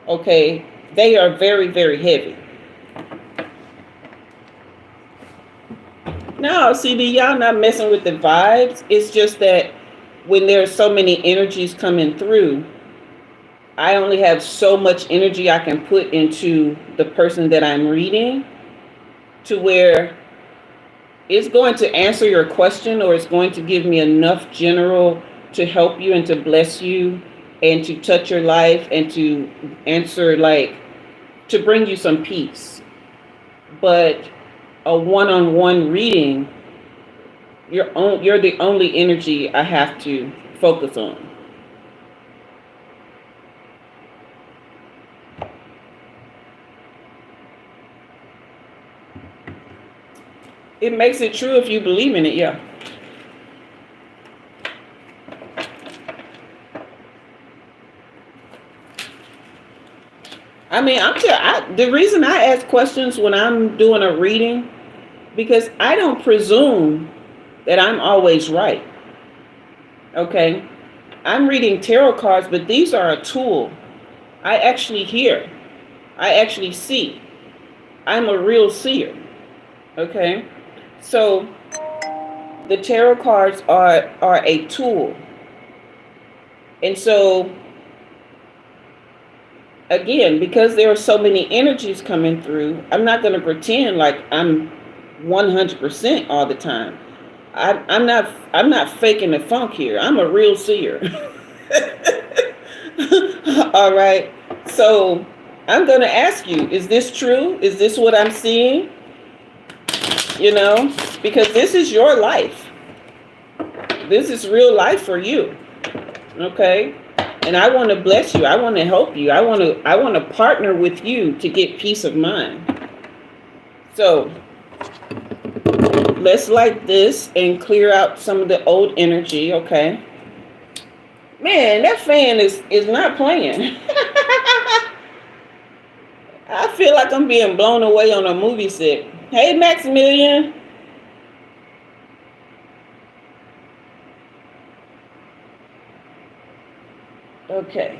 okay? They are very, very heavy. No, see, y'all not messing with the vibes. It's just that when there's so many energies coming through, I only have so much energy I can put into the person that I'm reading to where it's going to answer your question or it's going to give me enough general to help you and to bless you and to touch your life and to answer, like, to bring you some peace. But a one-on-one reading, you're the only energy I have to focus on. It makes it true if you believe in it, yeah. I mean, the reason I ask questions when I'm doing a reading, because I don't presume that I'm always right. Okay? I'm reading tarot cards, but these are a tool. I actually hear. I actually see. I'm a real seer. Okay? So the tarot cards are a tool. And so again, because there are so many energies coming through, I'm not going to pretend like I'm 100% all the time. I'm not faking the funk here. I'm a real seer. All right. So I'm going to ask you, is this true? Is this what I'm seeing? You know, because this is your life. This is real life for you. Okay? And I want to bless you. I want to help you. I want to partner with you to get peace of mind. So let's light this and clear out some of the old energy, okay? Man, that fan is not playing. I feel like I'm being blown away on a movie set. Hey, Maximilian. Okay.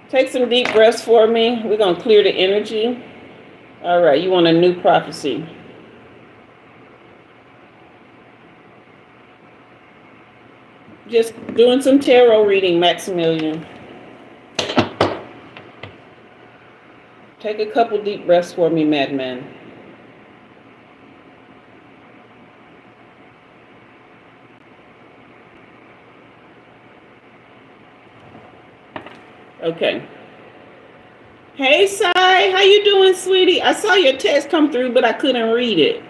Take some deep breaths for me. We're going to clear the energy. All right, you want a new prophecy. Just doing some tarot reading, Maximilian. Take a couple deep breaths for me, madman. Okay. Hey, Sai, how you doing, sweetie? I saw your text come through, but I couldn't read it.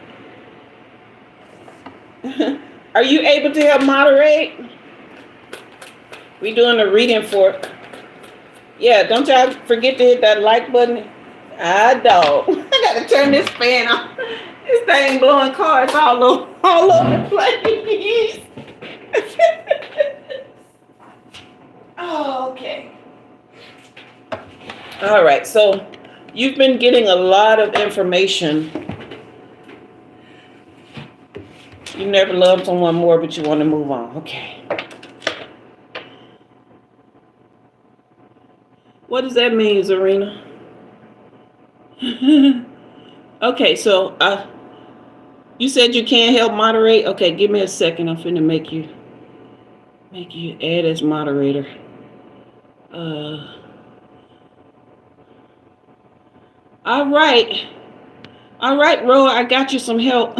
Are you able to help moderate? We doing a reading for... Yeah, don't y'all forget to hit that like button. I don't. I gotta turn this fan on. This thing blowing cards all over the place. Oh, okay. All right, so you've been getting a lot of information. You never loved someone more, but you want to move on. Okay. What does that mean, Zarina? Okay, so you said you can't help moderate. Okay, give me a second. I'm finna make you add as moderator. All right, Ro. I got you some help.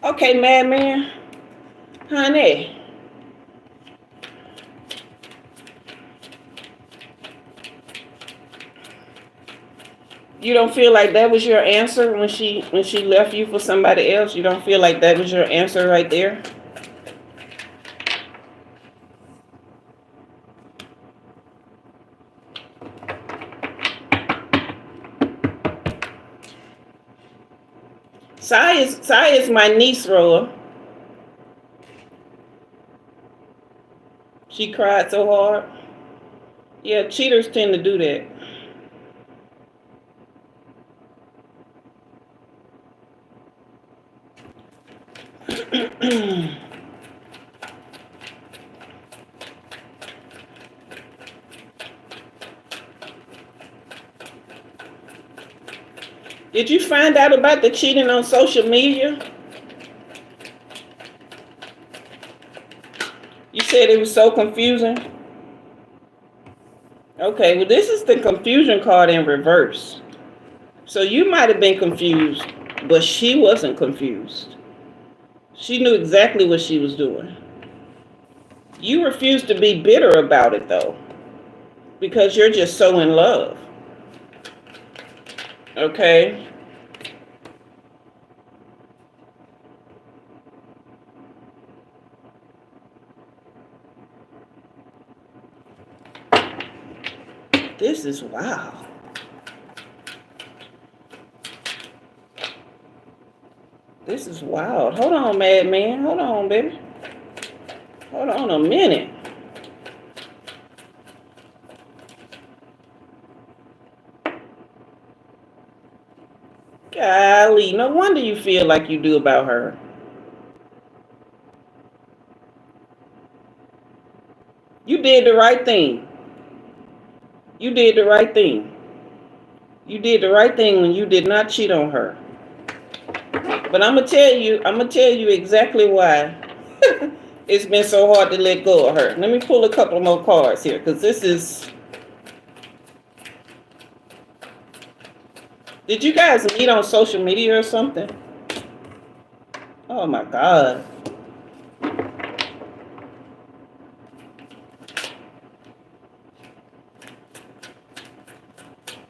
Okay, madman, honey. You don't feel like that was your answer when she left you for somebody else? You don't feel like that was your answer right there? Sai is my niece, Roa. She cried so hard. Yeah, cheaters tend to do that. Did you find out about the cheating on social media? You said it was so confusing. Okay, well, this is the confusion card in reverse. So you might have been confused, but she wasn't confused. She knew exactly what she was doing. You refuse to be bitter about it, though, because you're just so in love. Okay? This is wow. This is wild. Hold on, madman. Hold on, baby. Hold on a minute. Golly, no wonder you feel like you do about her. You did the right thing. You did the right thing. You did the right thing when you did not cheat on her. But I'm gonna tell you exactly why it's been so hard to let go of her. Let me pull a couple more cards here, because this is. Did you guys meet on social media or something? Oh my God.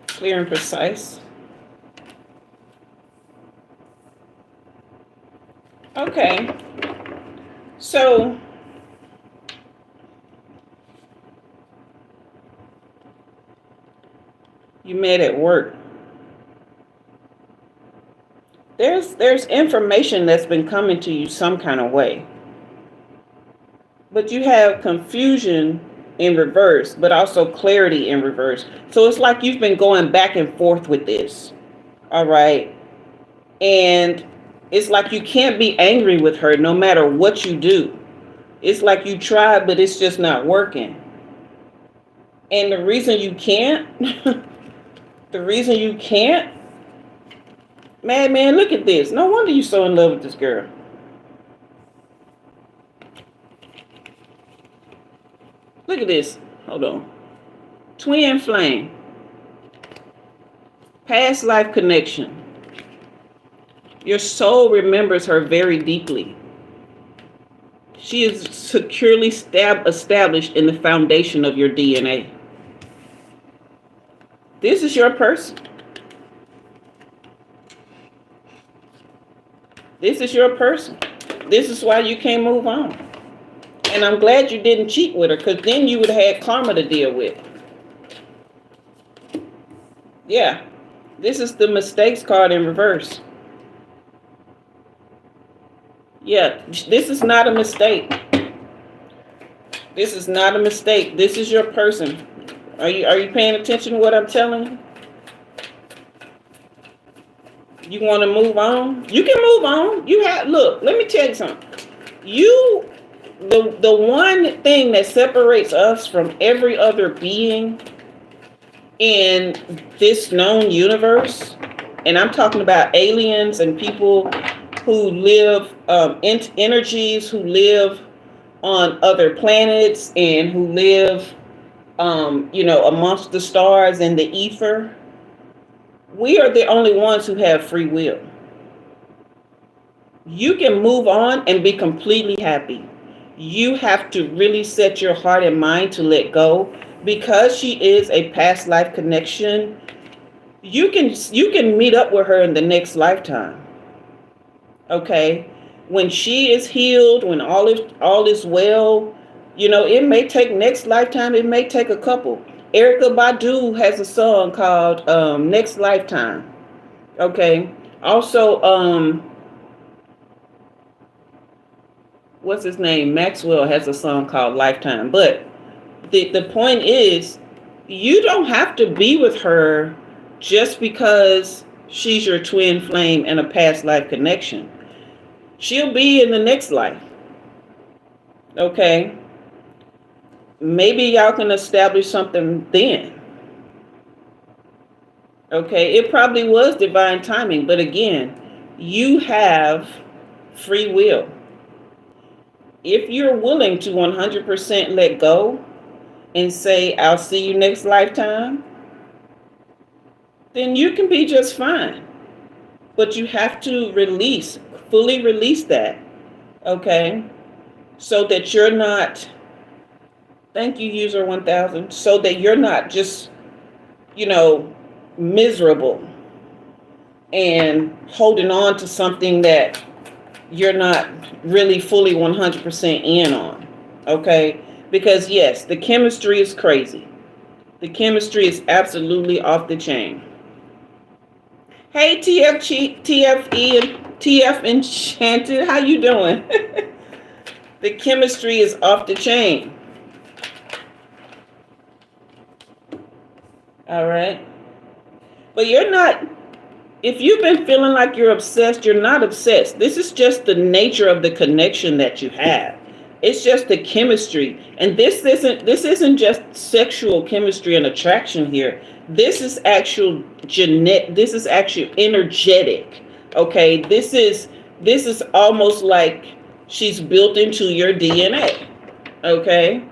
Clear and precise. Okay. So you met at work. There's information that's been coming to you some kind of way. But you have confusion in reverse, but also clarity in reverse. So it's like you've been going back and forth with this. All right. And it's like you can't be angry with her no matter what you do. It's like you tried, but it's just not working. And the reason you can't, man, look at this. No wonder you're so in love with this girl. Look at this. Hold on. Twin flame. Past life connection. Your soul remembers her very deeply. She is securely established in the foundation of your DNA. This is your person. This is your person. This is why you can't move on. And I'm glad you didn't cheat with her, because then you would have had karma to deal with. Yeah. This is the mistakes card in reverse. Yeah, this is not a mistake. This is not a mistake. This is your person. Are you paying attention to what I'm telling you? You want to move on? You can move on. Look, let me tell you something. The one thing that separates us from every other being in this known universe, and I'm talking about aliens and people who live energies, who live on other planets, and who live amongst the stars and the ether. We are the only ones who have free will. You can move on and be completely happy. You have to really set your heart and mind to let go, because she is a past life connection. You can meet up with her in the next lifetime. Okay, when she is healed, when all is well, it may take next lifetime. It may take a couple. Erykah Badu has a song called "Next Lifetime." Okay. Also, what's his name? Maxwell has a song called "Lifetime." But the point is, you don't have to be with her just because she's your twin flame and a past life connection. She'll be in the next life. Okay. Maybe y'all can establish something then. Okay, it probably was divine timing, but again, you have free will. If you're willing to 100% let go and say, I'll see you next lifetime, then you can be just fine. But you have to fully release that, okay? So that you're not, thank you, user 1000, so that you're not just, miserable and holding on to something that you're not really fully 100% in on, okay? Because yes, the chemistry is crazy. The chemistry is absolutely off the chain. Hey, TFE and TF Enchanted, how you doing? The chemistry is off the chain. All right. But you're not, if you've been feeling like you're obsessed, you're not obsessed. This is just the nature of the connection that you have. It's just the chemistry. And this isn't just sexual chemistry and attraction here. This is actual this is actually energetic. Okay? This is almost like she's built into your DNA. Okay?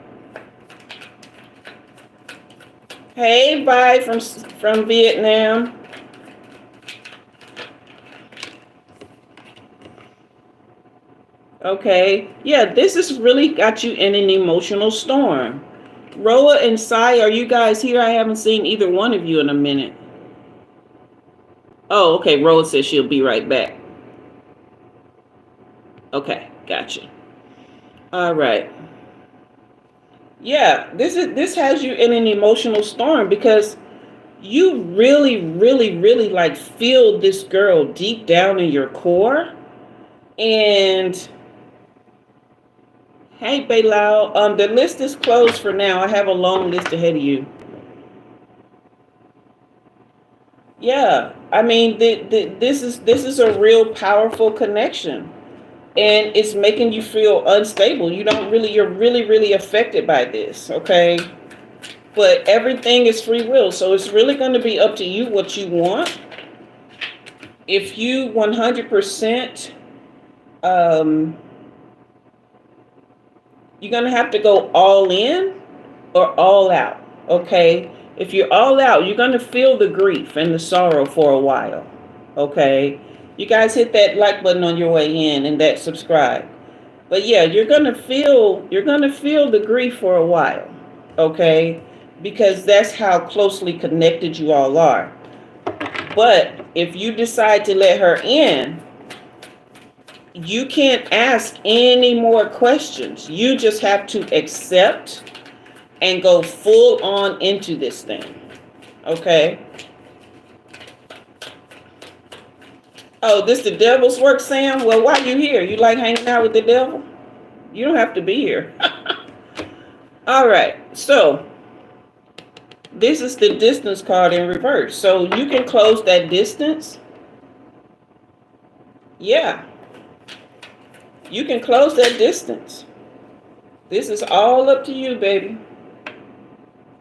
Hey, bye from Vietnam. Okay. Yeah, this has really got you in an emotional storm. Roa and Sai, are you guys here? I haven't seen either one of you in a minute. Oh, okay. Roa says she'll be right back. Okay, gotcha. All right. Yeah, this has you in an emotional storm because you really, really, really like feel this girl deep down in your core. And hey, Baylal, the list is closed for now. I have a long list ahead of you. Yeah, I mean, this is a real powerful connection, and it's making you feel unstable. You're really, really affected by this. Okay, but everything is free will, so it's really going to be up to you what you want. If you 100%, you're going to have to go all in or all out, okay? If you're all out, you're going to feel the grief and the sorrow for a while, okay? You guys hit that like button on your way in and that subscribe. But yeah, you're going to feel the grief for a while, okay? Because that's how closely connected you all are. But if you decide to let her in, you can't ask any more questions. You just have to accept and go full on into this thing. Okay? Oh, this the devil's work, Sam? Well, why you here? You like hanging out with the devil? You don't have to be here. All right. So, this is the distance card in reverse. So, you can close that distance. Yeah. You can close that distance. This is all up to you, baby.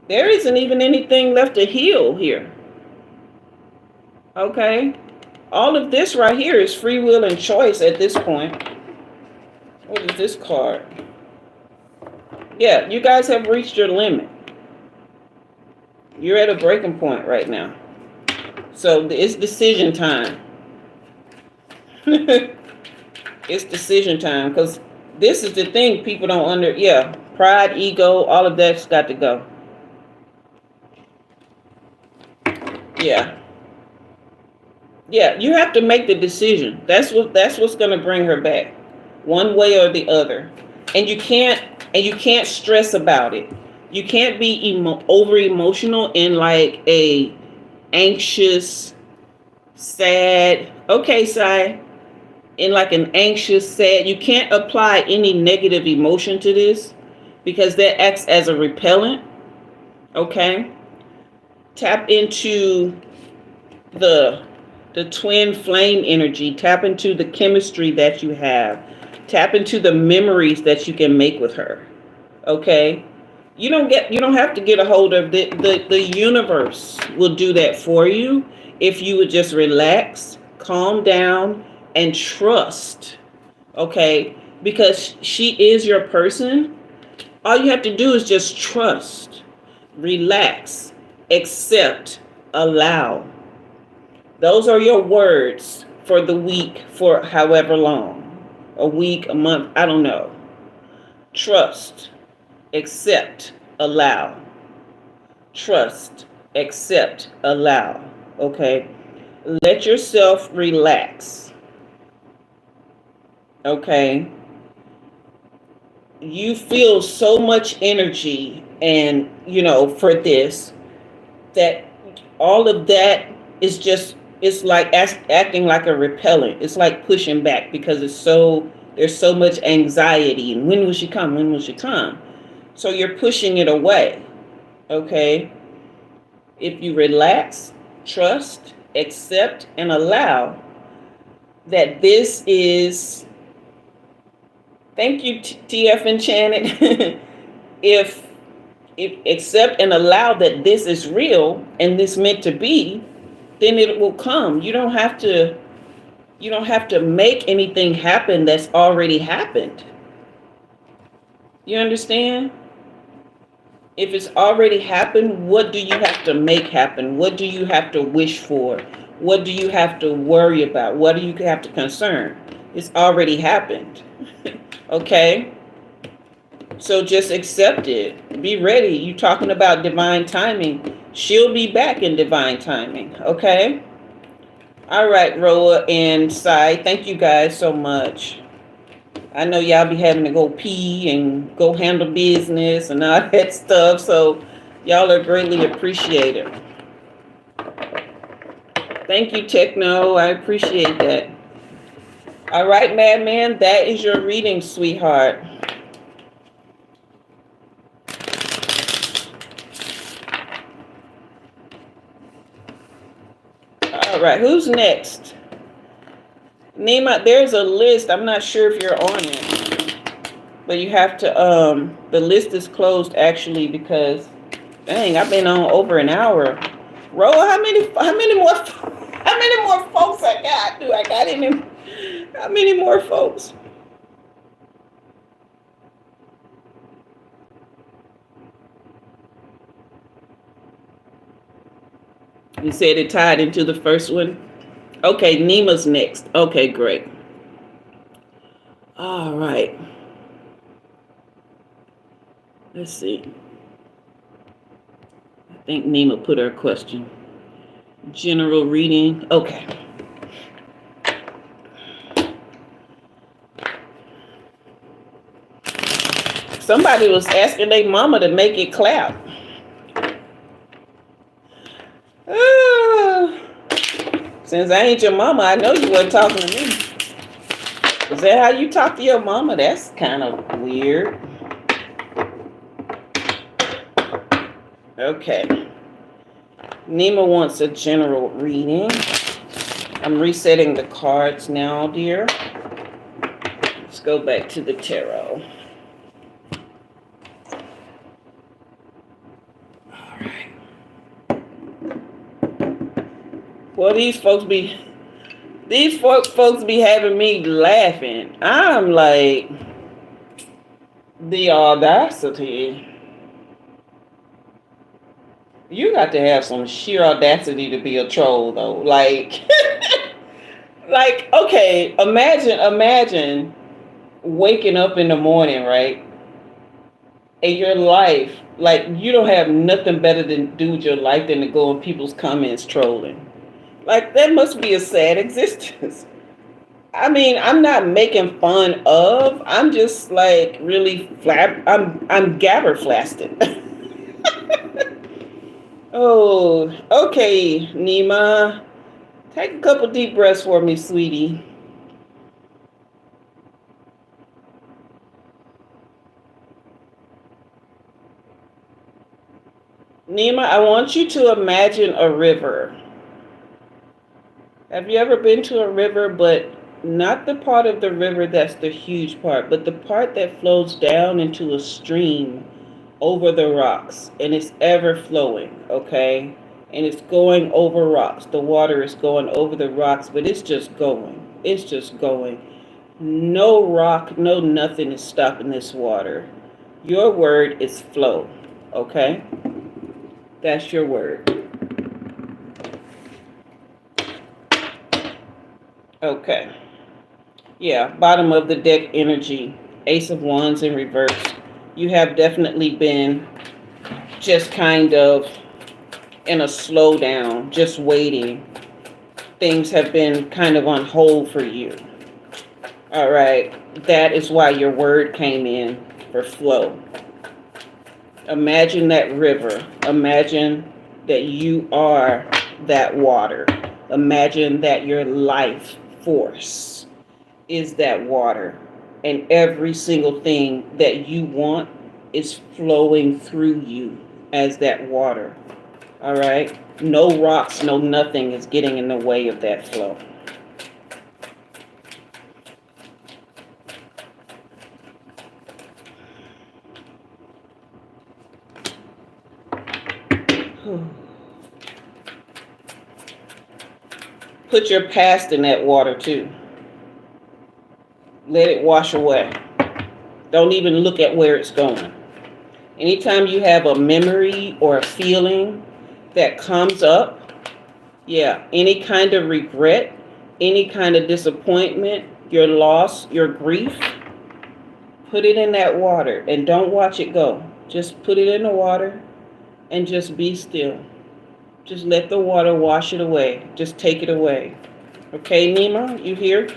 There isn't even anything left to heal here. Okay? All of this right here is free will and choice at this point. What is this card? Yeah, you guys have reached your limit. You're at a breaking point right now. So it's decision time. It's decision time, because this is the thing people don't pride, ego, all of that's got to go. Yeah, you have to make the decision. That's what's going to bring her back, one way or the other. And you can't stress about it. You can't be over emotional in like a anxious, sad. Okay, Sai. In like an anxious, sad, you can't apply any negative emotion to this because that acts as a repellent. Okay? Tap into the twin flame energy. Tap into the chemistry that you have. Tap into the memories that you can make with her. Okay? You don't have to get a hold of the universe will do that for you if you would just relax, calm down, and trust. Okay? Because she is your person. All you have to do is just trust, relax, accept, allow. Those are your words for the week, for however long. A week, a month, I don't know. Trust, accept, allow. Trust, accept, allow. Okay? Let yourself relax. Okay? You feel so much energy and, for this, that all of that is just, it's like acting like a repellent. It's like pushing back because there's so much anxiety. And when will she come? When will she come? So you're pushing it away. Okay? If you relax, trust, accept, and allow that this is, thank you, TF Enchanted. if accept and allow that this is real and this meant to be, then it will come. You don't have to make anything happen that's already happened. You understand? If it's already happened, what do you have to make happen? What do you have to wish for? What do you have to worry about? What do you have to concern? It's already happened. Okay? So just accept it. Be ready. You talking about divine timing. She'll be back in divine timing. Okay? All right, Roa and Sai. Thank you guys so much. I know y'all be having to go pee and go handle business and all that stuff. So y'all are greatly appreciated. Thank you, Techno. I appreciate that. All right, Madman. That is your reading, sweetheart. All right, who's next? Nema, there's a list. I'm not sure if you're on it, but you have to. The list is closed actually because, dang, I've been on over an hour. Roa, how many more folks I got? Do I got any? How many more folks? You said it tied into the first one? Okay, Nema's next. Okay, great. All right. Let's see. I think Nema put her question. General reading. Okay. Somebody was asking their mama to make it clap. Since I ain't your mama, I know you weren't talking to me. Is that how you talk to your mama? That's kind of weird. Okay. Nema wants a general reading. I'm resetting the cards now, dear. Let's go back to the tarot. Well, these folks be having me laughing. I'm like, the audacity. You got to have some sheer audacity to be a troll, though. Like, okay, imagine waking up in the morning, right? And your life, like, you don't have nothing better to do with your life than to go in people's comments trolling. Like, that must be a sad existence. I mean, I'm not making fun of. I'm just like really I'm gabberflasted. Oh, okay, Nema. Take a couple deep breaths for me, sweetie. Nema, I want you to imagine a river. Have you ever been to a river, but not the part of the river that's the huge part, but the part that flows down into a stream over the rocks, and it's ever flowing, okay? And it's going over rocks. The water is going over the rocks, but it's just going. It's just going. No rock, no nothing is stopping this water. Your word is flow, okay? That's your word. Okay. Yeah, bottom of the deck energy, Ace of Wands in reverse. You have definitely been just kind of in a slowdown, just waiting. Things have been kind of on hold for you. All right, that is why your word came in for flow. Imagine that river. Imagine that you are that water. Imagine that your life force is that water. And every single thing that you want is flowing through you as that water. All right? No rocks, no nothing is getting in the way of that flow. Put your past in that water too. Let it wash away. Don't even look at where it's going. Anytime you have a memory or a feeling that comes up, yeah, any kind of regret, any kind of disappointment, your loss, your grief, put it in that water and don't watch it go. Just put it in the water and just be still. Just let the water wash it away. Just take it away. Okay, Nema, you here?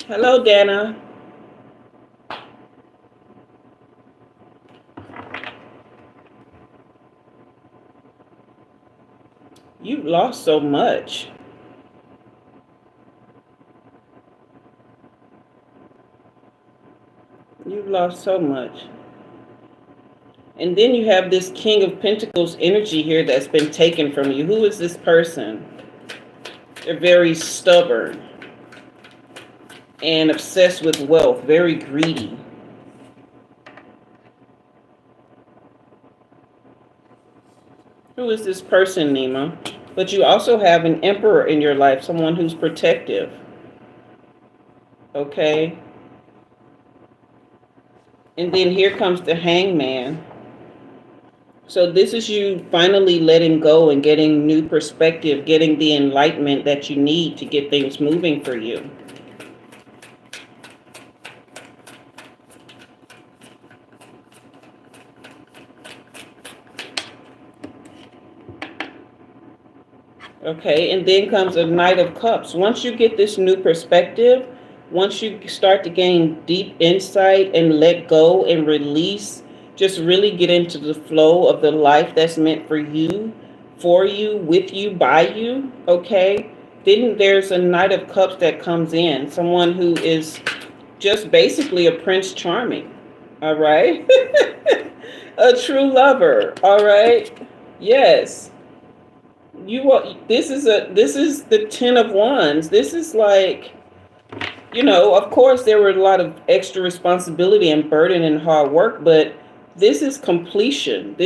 Hello, Dana. You've lost so much. You've lost so much. And then you have this King of Pentacles energy here that's been taken from you. Who is this person? They're very stubborn and obsessed with wealth, very greedy. Who is this person, Nema? But you also have an emperor in your life, someone who's protective. Okay? And then here comes the Hangman. So this is you finally letting go and getting new perspective, getting the enlightenment that you need to get things moving for you. Okay, and then comes a Knight of Cups. Once you get this new perspective, once you start to gain deep insight and let go and release, just really get into the flow of the life that's meant for you, with you, by you, okay? Then there's a Knight of Cups that comes in, someone who is just basically a Prince Charming, all right? A true lover, all right? Yes. This is the 10 of Wands. This is like, of course there were a lot of extra responsibility and burden and hard work, but this is completion.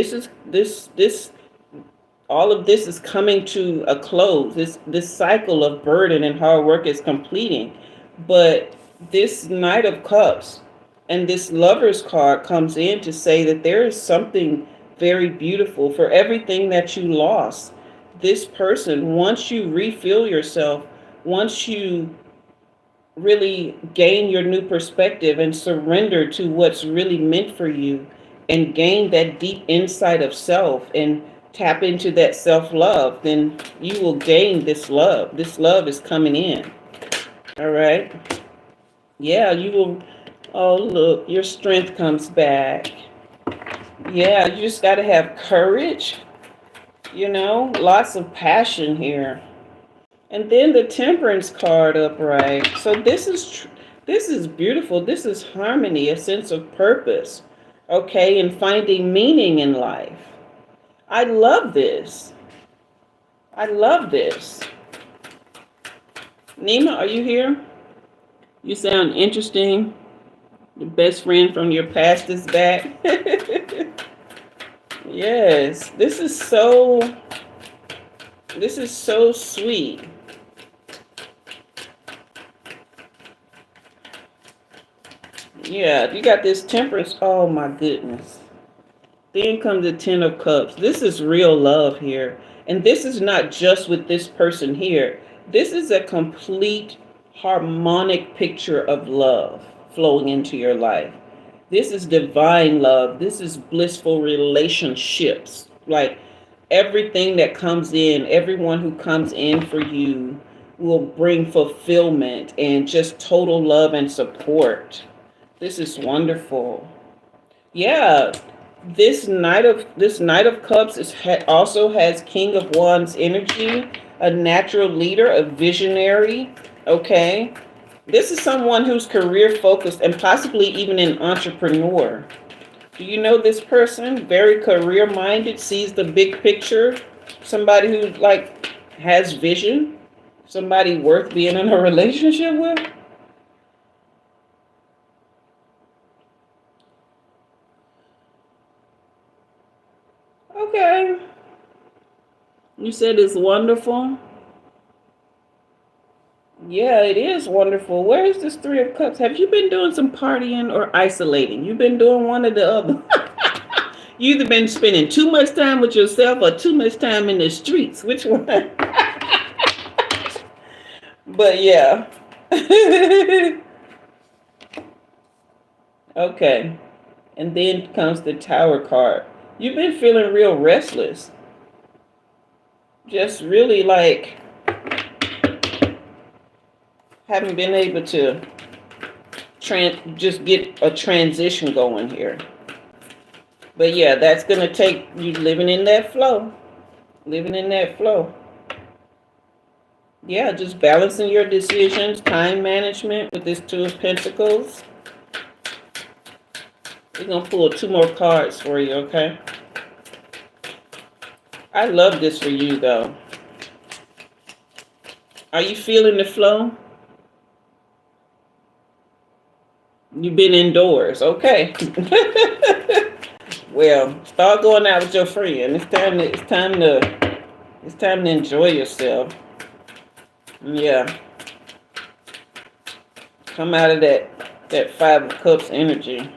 All of this is coming to a close. This cycle of burden and hard work is completing. But this Knight of Cups and this Lover's card comes in to say that there is something very beautiful for everything that you lost. This person, once you refill yourself, once you really gain your new perspective and surrender to what's really meant for you and gain that deep insight of self and tap into that self-love, then you will gain this love. This love is coming in. All right. Yeah, you will. Oh, look, your strength comes back. Yeah, you just got to have courage. Lots of passion here. And then the Temperance card upright. So this is beautiful. This is harmony, a sense of purpose, okay, and finding meaning in life. I love this. I love this. Nema, are you here? You sound interesting. The best friend from your past is back. Yes, this is so sweet. Yeah, you got this temperance. Oh my goodness. Then comes the Ten of Cups. This is real love here. And this is not just with this person here. This is a complete harmonic picture of love flowing into your life. This is divine love. This is blissful relationships. Like everything that comes in, everyone who comes in for you will bring fulfillment and just total love and support. This is wonderful. Yeah, this Knight of Cups also has King of Wands energy, a natural leader, a visionary. Okay, this is someone who's career focused and possibly even an entrepreneur. Do you know this person? Very career minded, sees the big picture. Somebody who like has vision. Somebody worth being in a relationship with. Okay. You said it's wonderful. Yeah, it is wonderful. Where is this Three of Cups? Have you been doing some partying or isolating? You've been doing one or the other. You either been spending too much time with yourself or too much time in the streets. Which one? But yeah. Okay. And then comes the Tower card. You've been feeling real restless. Just really like haven't been able to just get a transition going here. But yeah, that's going to take you living in that flow. Living in that flow. Yeah, just balancing your decisions, time management with this Two of Pentacles. We're going to pull two more cards for you, okay? I love this for you, though. Are you feeling the flow? You've been indoors, okay? Well, start going out with your friend. It's time to enjoy yourself. Yeah. Come out of that Five of Cups energy.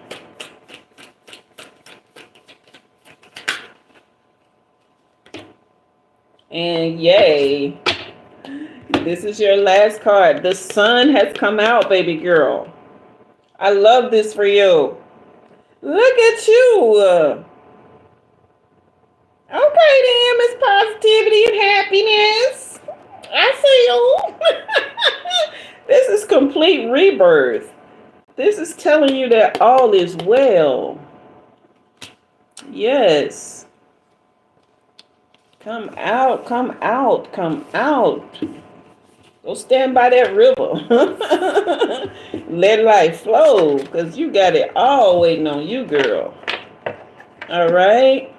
And yay. This is your last card. The sun has come out, baby girl. I love this for you. Look at you. Okay, then, Miss Positivity and Happiness. I see you. This is complete rebirth. This is telling you that all is well. Yes. Come out, come out, come out. Go stand by that river. Let life flow, because you got it all waiting on you, girl. All right?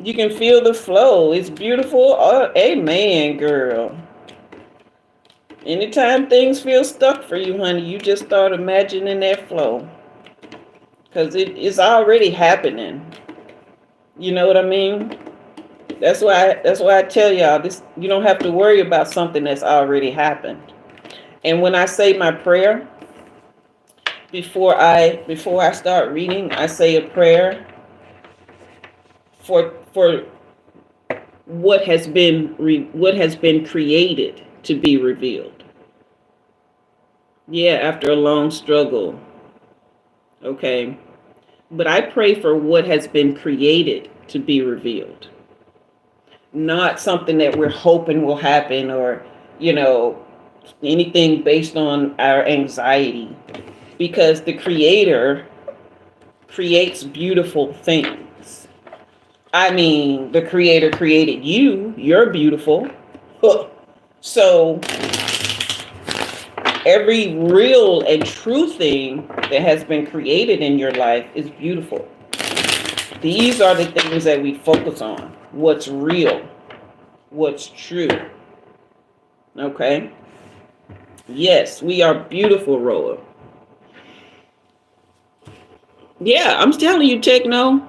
You can feel the flow. It's beautiful. Oh, amen, girl. Anytime things feel stuck for you, honey, you just start imagining that flow. Because it's already happening. You know what I mean? That's why I tell y'all this. You don't have to worry about something that's already happened. And when I say my prayer, before I start reading, I say a prayer for what has been created to be revealed. Yeah, after a long struggle. Okay. But I pray for what has been created to be revealed. Not something that we're hoping will happen or, anything based on our anxiety. Because the Creator creates beautiful things. I mean, the Creator created you. You're beautiful. So every real and true thing that has been created in your life is beautiful. These are the things that we focus on. What's real, what's true. Okay. Yes, we are beautiful, Roa. Yeah, I'm telling you, Techno,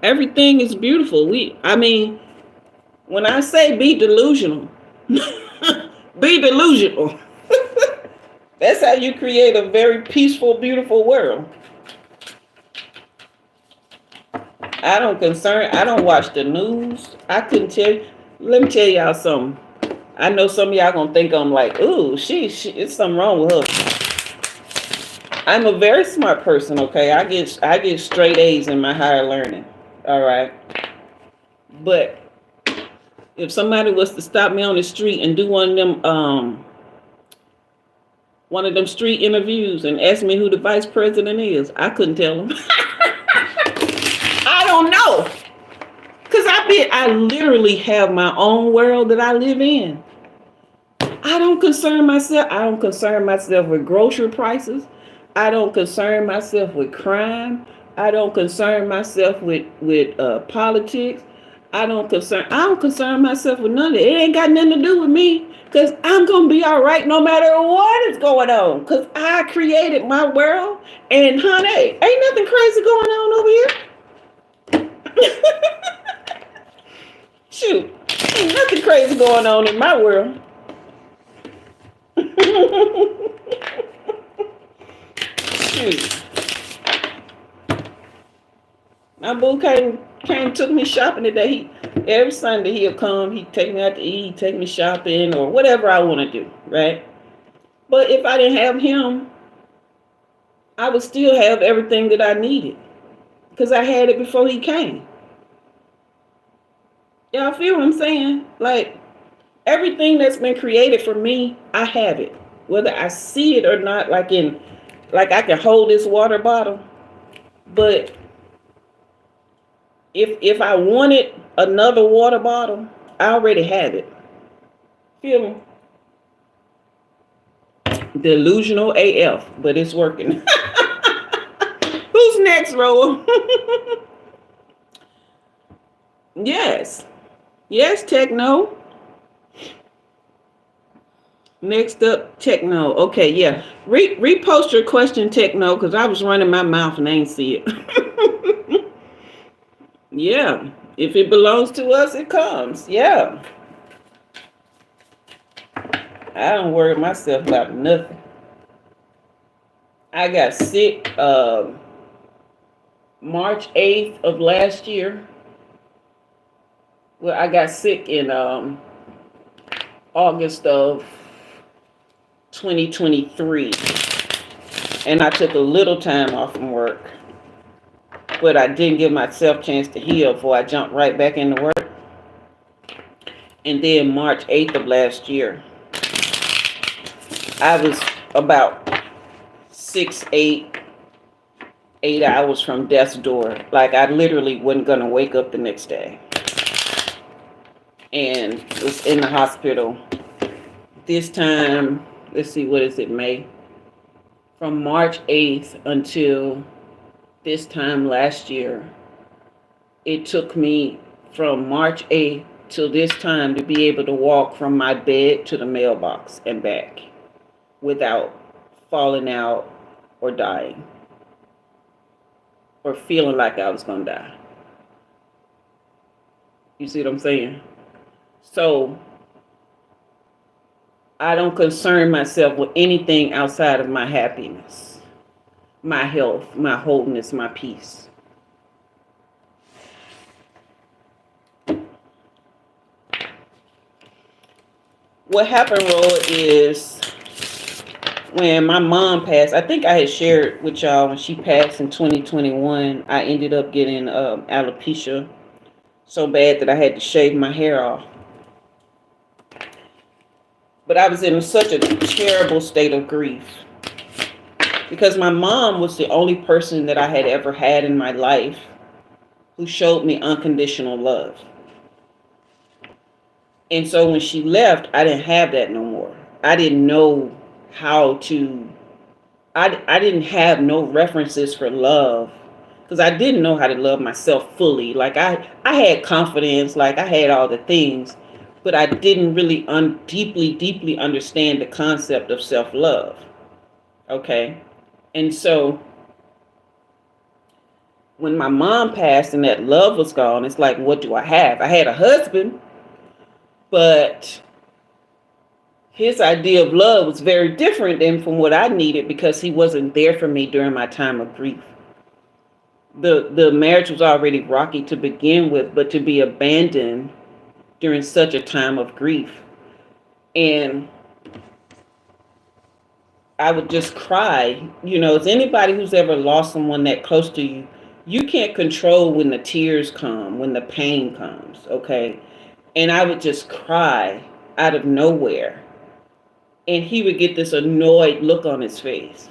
everything is beautiful. I mean, when I say be delusional, be delusional. That's how you create a very peaceful, beautiful world. I don't watch the news. I couldn't tell you. Let me tell y'all something. I know some of y'all gonna think I'm like, ooh, it's something wrong with her. I'm a very smart person, okay? I get straight A's in my higher learning. All right. But if somebody was to stop me on the street and do one of them street interviews and ask me who the vice president is, I couldn't tell them. I don't know. Cause I literally have my own world that I live in. I don't concern myself with grocery prices. I don't concern myself with crime. I don't concern myself with politics. I don't concern myself with none of it. It ain't got nothing to do with me. Cause I'm gonna be all right no matter what is going on. Cause I created my world, and honey, ain't nothing crazy going on over here. Shoot, ain't nothing crazy going on in my world. Shoot. My boo came took me shopping today. Every Sunday he'll come, he take me out to eat, take me shopping or whatever I want to do, right? But if I didn't have him, I would still have everything that I needed. Because I had it before he came. Y'all feel what I'm saying? Like everything that's been created for me, I have it. Whether I see it or not, like I can hold this water bottle. But if I wanted another water bottle, I already have it. Feel me? Delusional AF, but it's working. Who's next, Roa? Yes. Yes, Techno. Next up, Techno. Okay, yeah. Repost your question, Techno, because I was running my mouth and I ain't see it. Yeah. If it belongs to us, it comes. Yeah. I don't worry myself about nothing. I got sick March 8th of last year. Well, I got sick in August of 2023. And I took a little time off from work. But I didn't give myself a chance to heal before I jumped right back into work. And then March 8th of last year, I was about 8 hours from death's door. Like I literally wasn't going to wake up the next day. And was in the hospital. This time, let's see, what is it, May? From March 8th until this time last year, it took me from March 8th till this time to be able to walk from my bed to the mailbox and back without falling out or dying or feeling like I was going to die. You see what I'm saying? So I don't concern myself with anything outside of my happiness, my health, my wholeness, my peace. What happened, Roy, is when my mom passed, I think I had shared with y'all when she passed in 2021, I ended up getting alopecia so bad that I had to shave my hair off. But I was in such a terrible state of grief because my mom was the only person that I had ever had in my life who showed me unconditional love. And so when she left, I didn't have that no more. I didn't know how to, I didn't have no references for love because I didn't know how to love myself fully. Like I had confidence, like I had all the things, but I didn't really deeply understand the concept of self-love. Okay. And so when my mom passed and that love was gone, it's like, what do I have? I had a husband, but his idea of love was very different than from what I needed because he wasn't there for me during my time of grief. The marriage was already rocky to begin with, but to be abandoned during such a time of grief. And I would just cry. You know, as anybody who's ever lost someone that close to you, you can't control when the tears come, when the pain comes, okay? And I would just cry out of nowhere. And he would get this annoyed look on his face.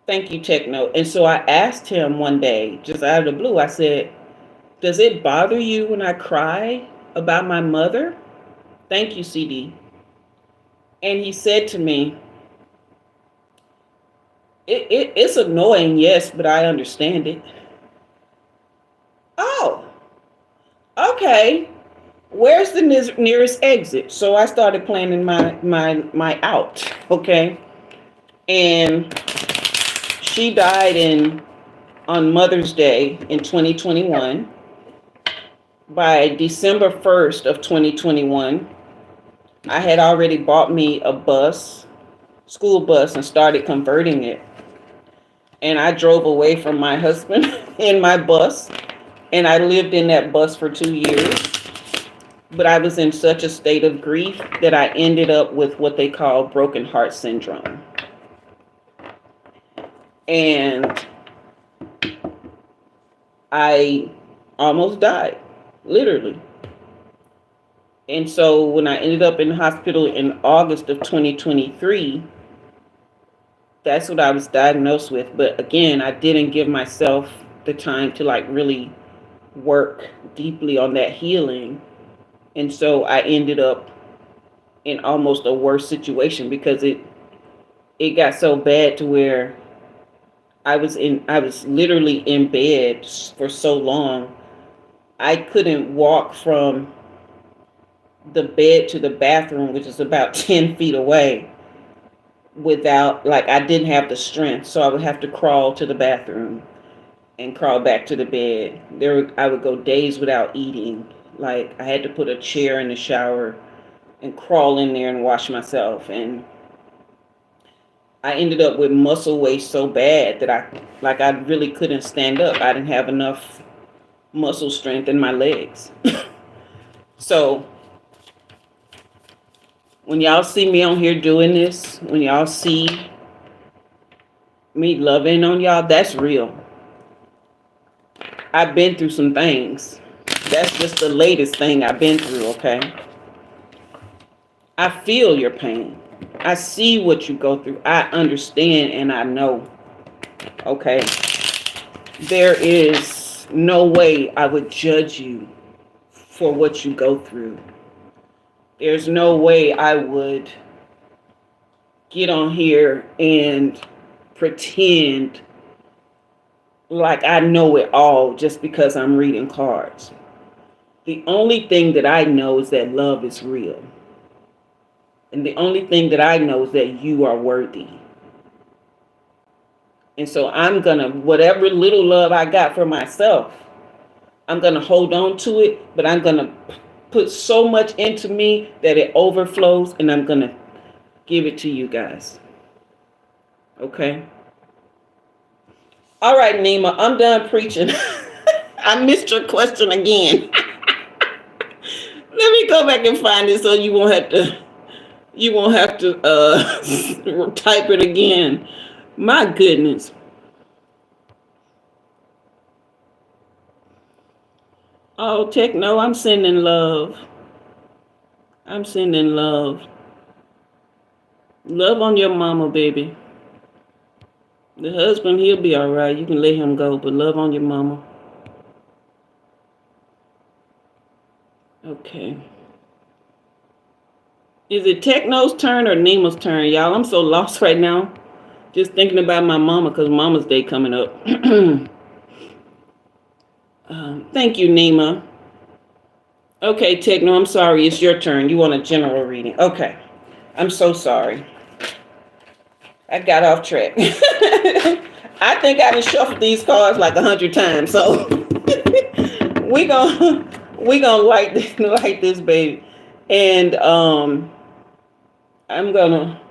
Thank you, Techno. And so I asked him one day, just out of the blue, I said, does it bother you when I cry about my mother? Thank you, CD. And he said to me, it's annoying, yes, but I understand it. Oh, okay. Where's the nearest exit? So I started planning my out, okay? And she died on Mother's Day in 2021. By December 1st of 2021, I had already bought me a school bus, and started converting it. And I drove away from my husband in my bus, and I lived in that bus for 2 years. But I was in such a state of grief that I ended up with what they call broken heart syndrome. And I almost died, literally. And so when I ended up in the hospital in August of 2023, that's what I was diagnosed with. But again, I didn't give myself the time to like really work deeply on that healing. And so I ended up in almost a worse situation because it got so bad to where I was literally in bed for so long. I couldn't walk from the bed to the bathroom, which is about 10 feet away, without, like, I didn't have the strength. So I would have to crawl to the bathroom and crawl back to the bed. I would go days without eating. Like, I had to put a chair in the shower and crawl in there and wash myself. And I ended up with muscle waste so bad that I really couldn't stand up. I didn't have enough muscle strength in my legs. So when y'all see me on here doing this, when y'all see me loving on y'all, that's real. I've been through some things. That's just the latest thing I've been through, okay? I feel your pain. I see what you go through. I understand and I know, okay? There is no way I would judge you for what you go through. There's no way I would get on here and pretend like I know it all just because I'm reading cards. The only thing that I know is that love is real. And the only thing that I know is that you are worthy. And so I'm going to, whatever little love I got for myself, I'm going to hold on to it, but I'm going to put so much into me that it overflows, and I'm going to give it to you guys. Okay? All right, Nema, I'm done preaching. I missed your question again. Let me go back and find it so you won't have to type it again. My goodness. Oh, Techno, I'm sending love. I'm sending love. Love on your mama, baby. The husband, he'll be all right. You can let him go, but love on your mama. Okay. Is it Techno's turn or Nema's turn, y'all? I'm so lost right now. Just thinking about my mama because Mama's Day coming up. Thank you, Nema. Okay, Techno, I'm sorry. It's your turn. You want a general reading. Okay. I'm so sorry. I got off track. I think I done shuffled these cards like 100 times. So we gonna we gonna light this baby, and I'm gonna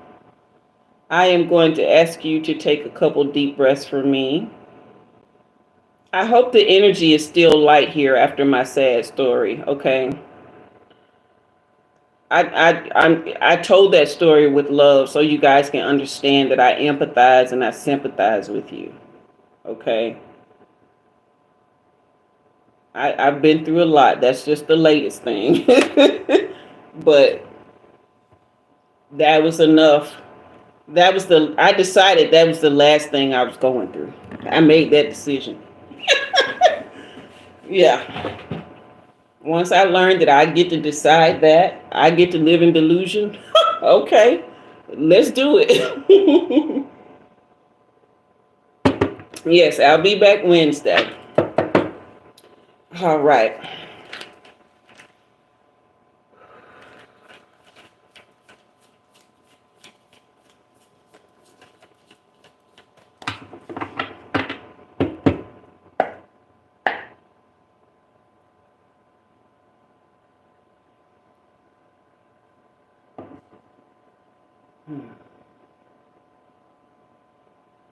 I am going to ask you to take a couple deep breaths for me. I hope the energy is still light here after my sad story. Okay. I told that story with love so you guys can understand that I empathize and I sympathize with you. Okay. I've been through a lot. That's just the latest thing. But that was enough. I decided that was the last thing I was going through. I made that decision. Yeah. Once I learned that I get to decide that, I get to live in delusion. Okay. Let's do it. Yes, I'll be back Wednesday. All right.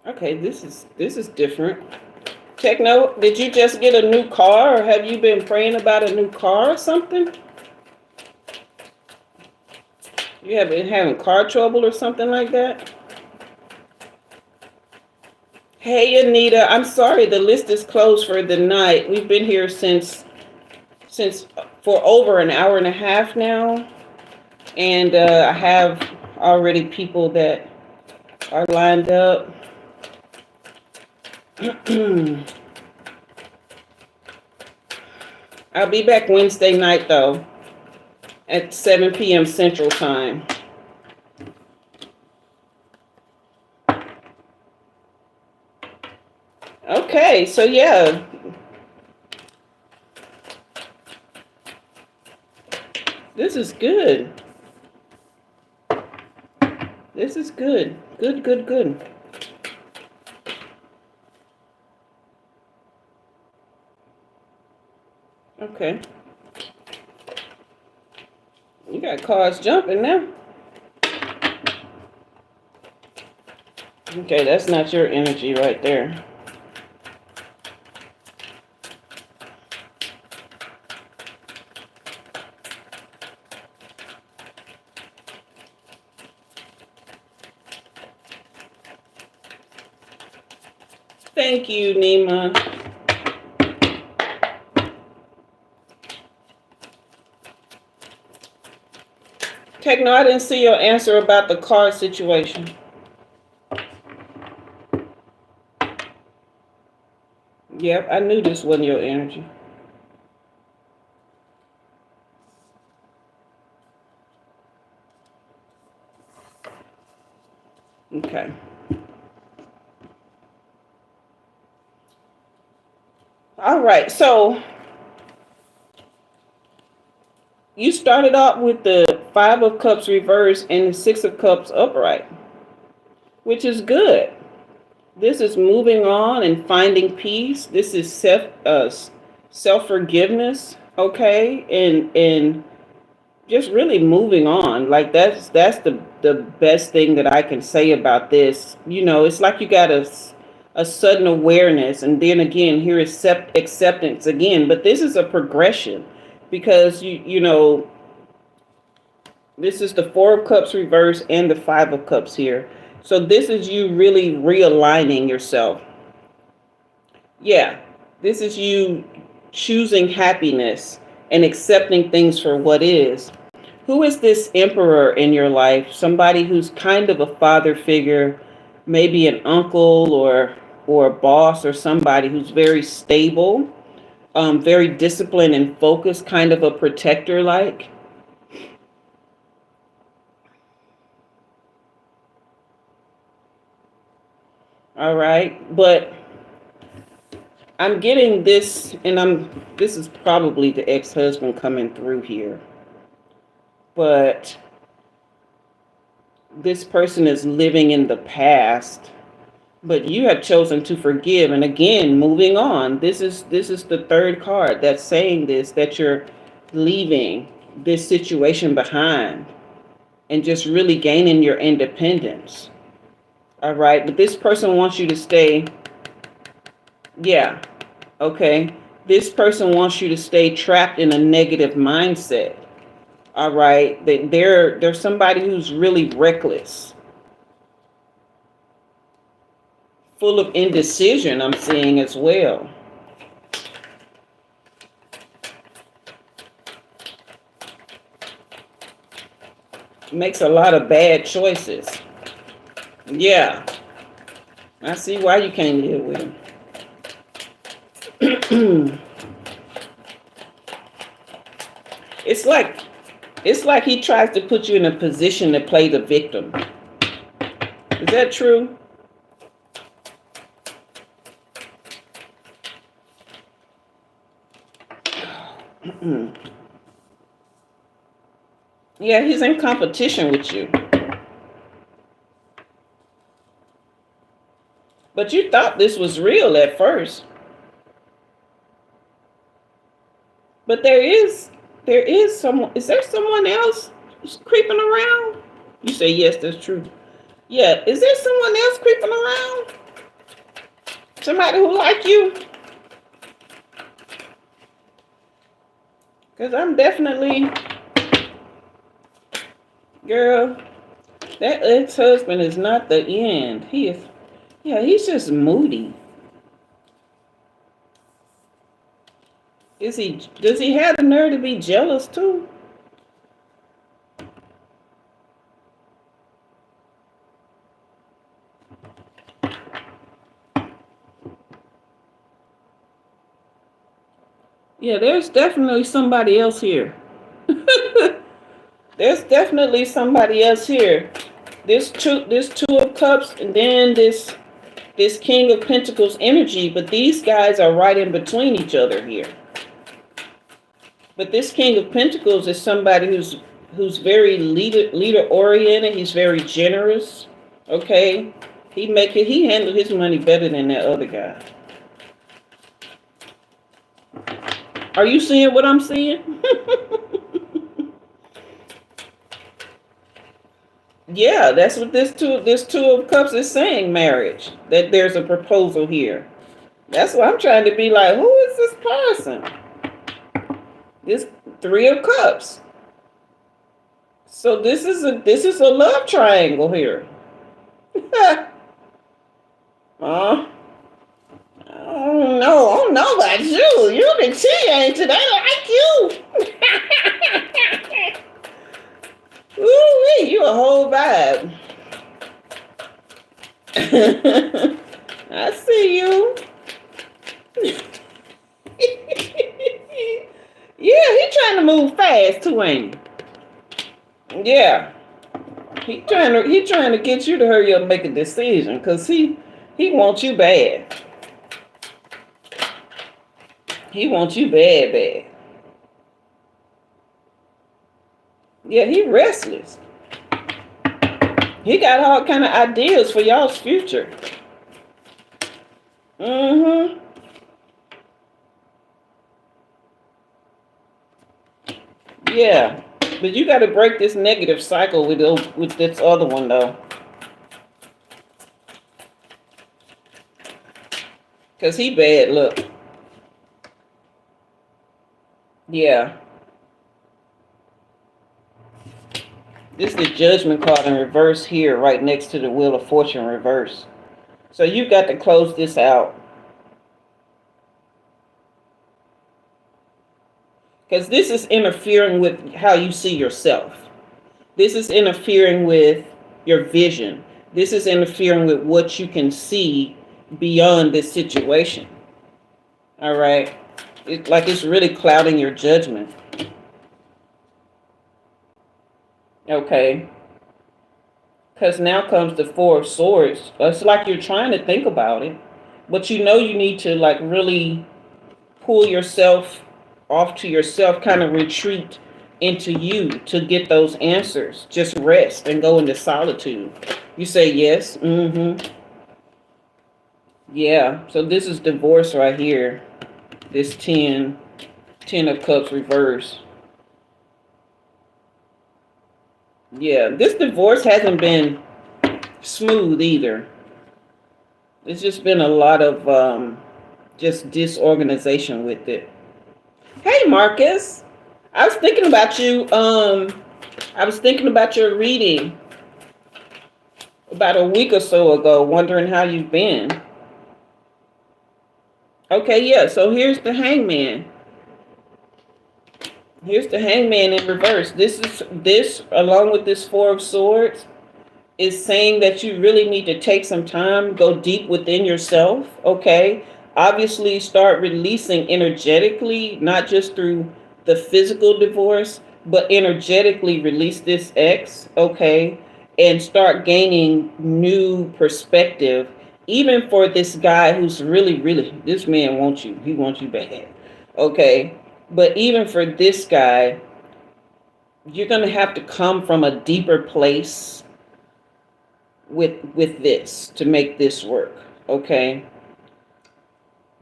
Okay, this is different. Techno, did you just get a new car, or have you been praying about a new car or something? You have been having car trouble or something like that? Hey, Anita, I'm sorry the list is closed for the night. We've been here since for over an hour and a half now, and I have already people that are lined up. I'll be back Wednesday night though, at 7 p.m. Central Time. Okay, so yeah, this is good. This is good. Good, good, good. Okay. You got cars jumping now. Okay, that's not your energy right there. Thank you, Nema. Techno, I didn't see your answer about the car situation. Yep, I knew this wasn't your energy. Okay. All right, so you started off with the Five of Cups reversed and the Six of Cups upright, which is good. This is moving on and finding peace. This is self forgiveness, okay, and just really moving on. Like that's the best thing that I can say about this. You know, it's like you got a sudden awareness, and then again here is acceptance again. But this is a progression because you know this is the Four of Cups reversed and the Five of Cups here. So this is you really realigning yourself. Yeah, this is you choosing happiness and accepting things for what is. Who is this emperor in your life? Somebody who's kind of a father figure, maybe an uncle or a boss or somebody who's very stable, very disciplined and focused, kind of a protector like. All right, but I'm getting this, and this is probably the ex-husband coming through here. But this person is living in the past, but you have chosen to forgive. And again, moving on. This is the third card that's saying this, that you're leaving this situation behind and just really gaining your independence. All right, but this person wants you to stay. Yeah. Okay. This person wants you to stay trapped in a negative mindset. All right. They're somebody who's really reckless, full of indecision, I'm seeing as well. Makes a lot of bad choices. Yeah. I see why you can't live with him. It's like he tries to put you in a position to play the victim. Is that true? Yeah, he's in competition with you. But you thought this was real at first. But is there someone else creeping around? You say yes, that's true. Yeah, is there someone else creeping around? Somebody who like you? Because I'm definitely, girl, that ex-husband is not the end. He's just moody. Does he have the nerve to be jealous too? Yeah, there's definitely somebody else here. There's definitely somebody else here. This two of cups, and then this King of Pentacles energy, but these guys are right in between each other here. But this King of Pentacles is somebody who's very leader oriented. He's very generous. Okay, he handled his money better than that other guy. Are you seeing what I'm seeing? Yeah, that's what this two of cups is saying. Marriage. That there's a proposal here. That's what I'm trying to be like. Who is this person? This Three of Cups. So this is a love triangle here. I don't know about you. You can see, ain't you? They like you. Ooh, you a whole vibe. I see you. Yeah, he trying to move fast too, ain't he? Yeah. He trying to get you to hurry up and make a decision, because he wants you bad. He wants you bad, bad. Yeah, he restless. He got all kind of ideas for y'all's future. Mm-hmm. Yeah. But you got to break this negative cycle with this other one, though. Because he bad luck. Yeah. This is the Judgment card in reverse here, right next to the Wheel of Fortune reverse. So you got to close this out. Because this is interfering with how you see yourself. This is interfering with your vision. This is interfering with what you can see beyond this situation. All right? It's really clouding your judgment. Okay? Because now comes the Four of Swords. It's like you're trying to think about it. but you know you need to like really pull yourself off to yourself, kind of retreat into you to get those answers. Just rest and go into solitude. You say yes. Mm-hmm. Yeah. So this is divorce right here. This 10 of Cups reverse. Yeah, this divorce hasn't been smooth either. It's just been a lot of just disorganization with it. Hey, Marcus. I was thinking about you. I was thinking about your reading about a week or so ago, wondering how you've been. Okay, yeah. So here's the Hangman. Here's the Hangman in reverse. This along with this Four of Swords is saying that you really need to take some time, go deep within yourself, okay? Obviously, start releasing energetically, not just through the physical divorce, but energetically release this ex, okay? And start gaining new perspective, even for this guy who's really, this man wants you. He wants you bad, okay? But even for this guy, you're going to have to come from a deeper place with this to make this work, okay?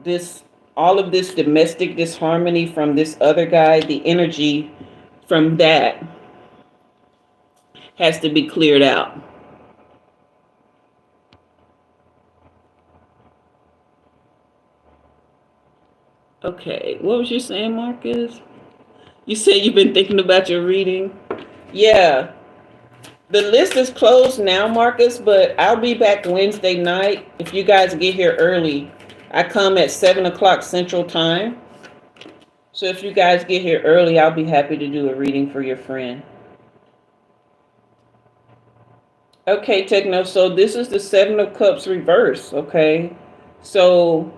This, all of this domestic disharmony from this other guy, the energy from that has to be cleared out. Okay, what was you saying, Marcus? You said you've been thinking about your reading? Yeah. The list is closed now, Marcus, but I'll be back Wednesday night. If you guys get here early, I come at 7 o'clock Central Time. So if you guys get here early, I'll be happy to do a reading for your friend. Okay, Techno, so this is the Seven of Cups reverse, okay? So,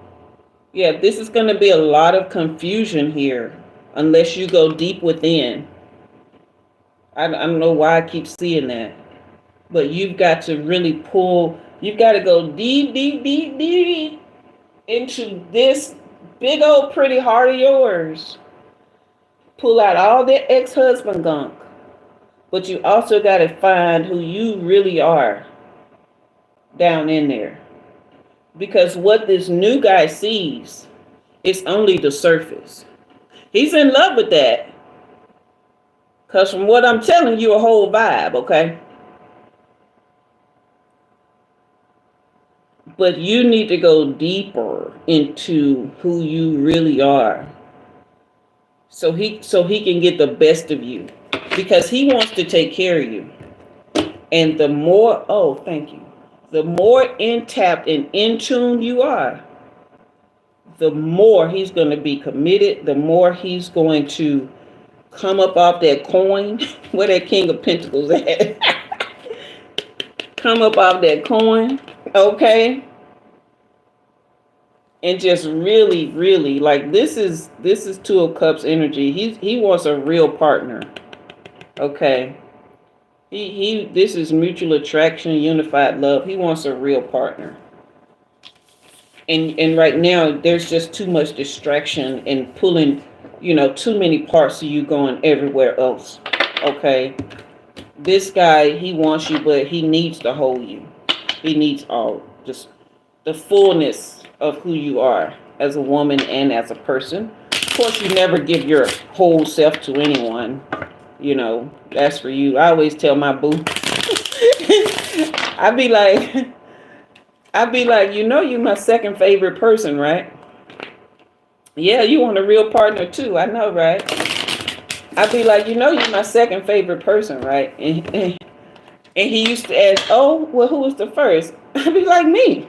yeah, this is going to be a lot of confusion here unless you go deep within. I don't know why I keep seeing that. But you've got to really pull, you've got to go deep into this big old pretty heart of yours. Pull out all that ex-husband gunk. But you also got to find who you really are down in there. Because what this new guy sees is only the surface. He's in love with that. Because from what I'm telling you, a whole vibe, okay? But you need to go deeper into who you really are. So he can get the best of you. Because he wants to take care of you. And the more, oh, thank you. The more in tapped and in tune you are, the more he's going to be committed, the more he's going to come up off that coin. Where that King of Pentacles at? Come up off that coin, okay? And just really, like this is Two of Cups energy. He wants a real partner, okay? This is mutual attraction, unified love. He wants a real partner. And right now there's just too much distraction and pulling, too many parts of you going everywhere else. Okay. This guy, he wants you, but he needs to hold you. He needs just the fullness of who you are as a woman and as a person. Of course, you never give your whole self to anyone. That's for you. I always tell my boo. I'd be like, you're my second favorite person, right? Yeah, you want a real partner too. I know, right? I'd be like, you're my second favorite person, right? And he used to ask, oh, well, who was the first? I'd be like, me.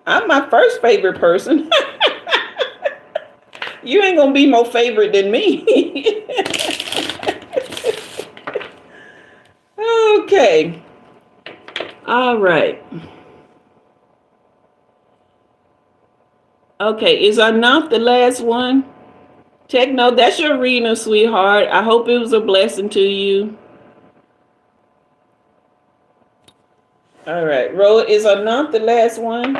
I'm my first favorite person. You ain't gonna be more favorite than me. Okay. All right. Okay, is Enough the last one? Techno, that's your reading, sweetheart. I hope it was a blessing to you. All right, Ro, is Enough the last one?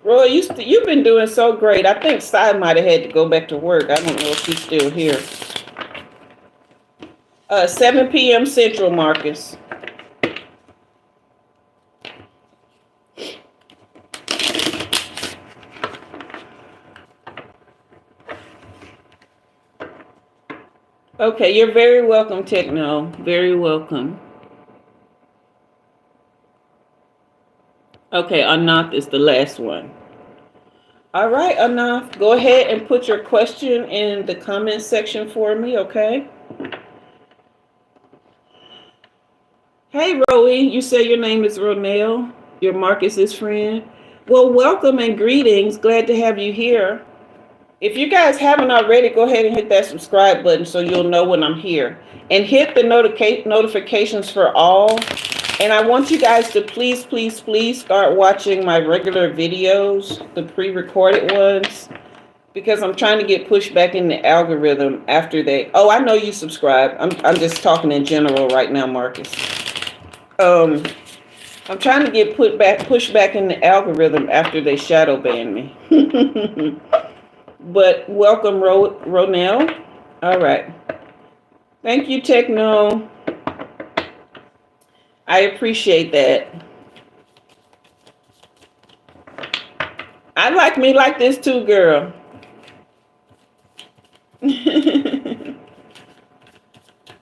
Roy, you've been doing so great. I think Sai might have had to go back to work. I don't know if she's still here. 7 p.m. Central, Marcus. Okay, you're very welcome, Techno. Very welcome. Okay, Anath is the last one. All right, Anath, go ahead and put your question in the comment section for me, okay? Hey, Roe, you say your name is Ronell. You're Marcus's friend. Well, welcome and greetings. Glad to have you here. If you guys haven't already, go ahead and hit that subscribe button so you'll know when I'm here. And hit the notifications for all. And I want you guys to please, please, please start watching my regular videos, the pre-recorded ones, because I'm trying to get pushed back in the algorithm after they... Oh, I know you subscribe. I'm just talking in general right now, Marcus. I'm trying to get pushed back in the algorithm after they shadow ban me. But welcome, Ronell. All right. Thank you, Techno. I appreciate that. I like me like this too, girl.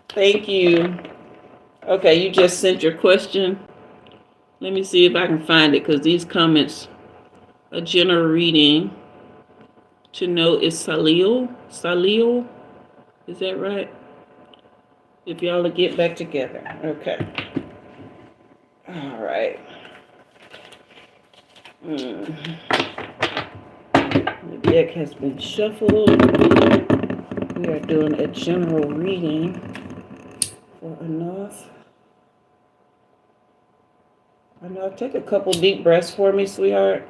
Thank you. Okay, you just sent your question. Let me see if I can find it, because these comments, a general reading to know is Salil. Salil, is that right? If y'all will get back together. Okay. All right. The deck has been shuffled. We are doing a general reading for Anath. Anath, take a couple deep breaths for me, sweetheart.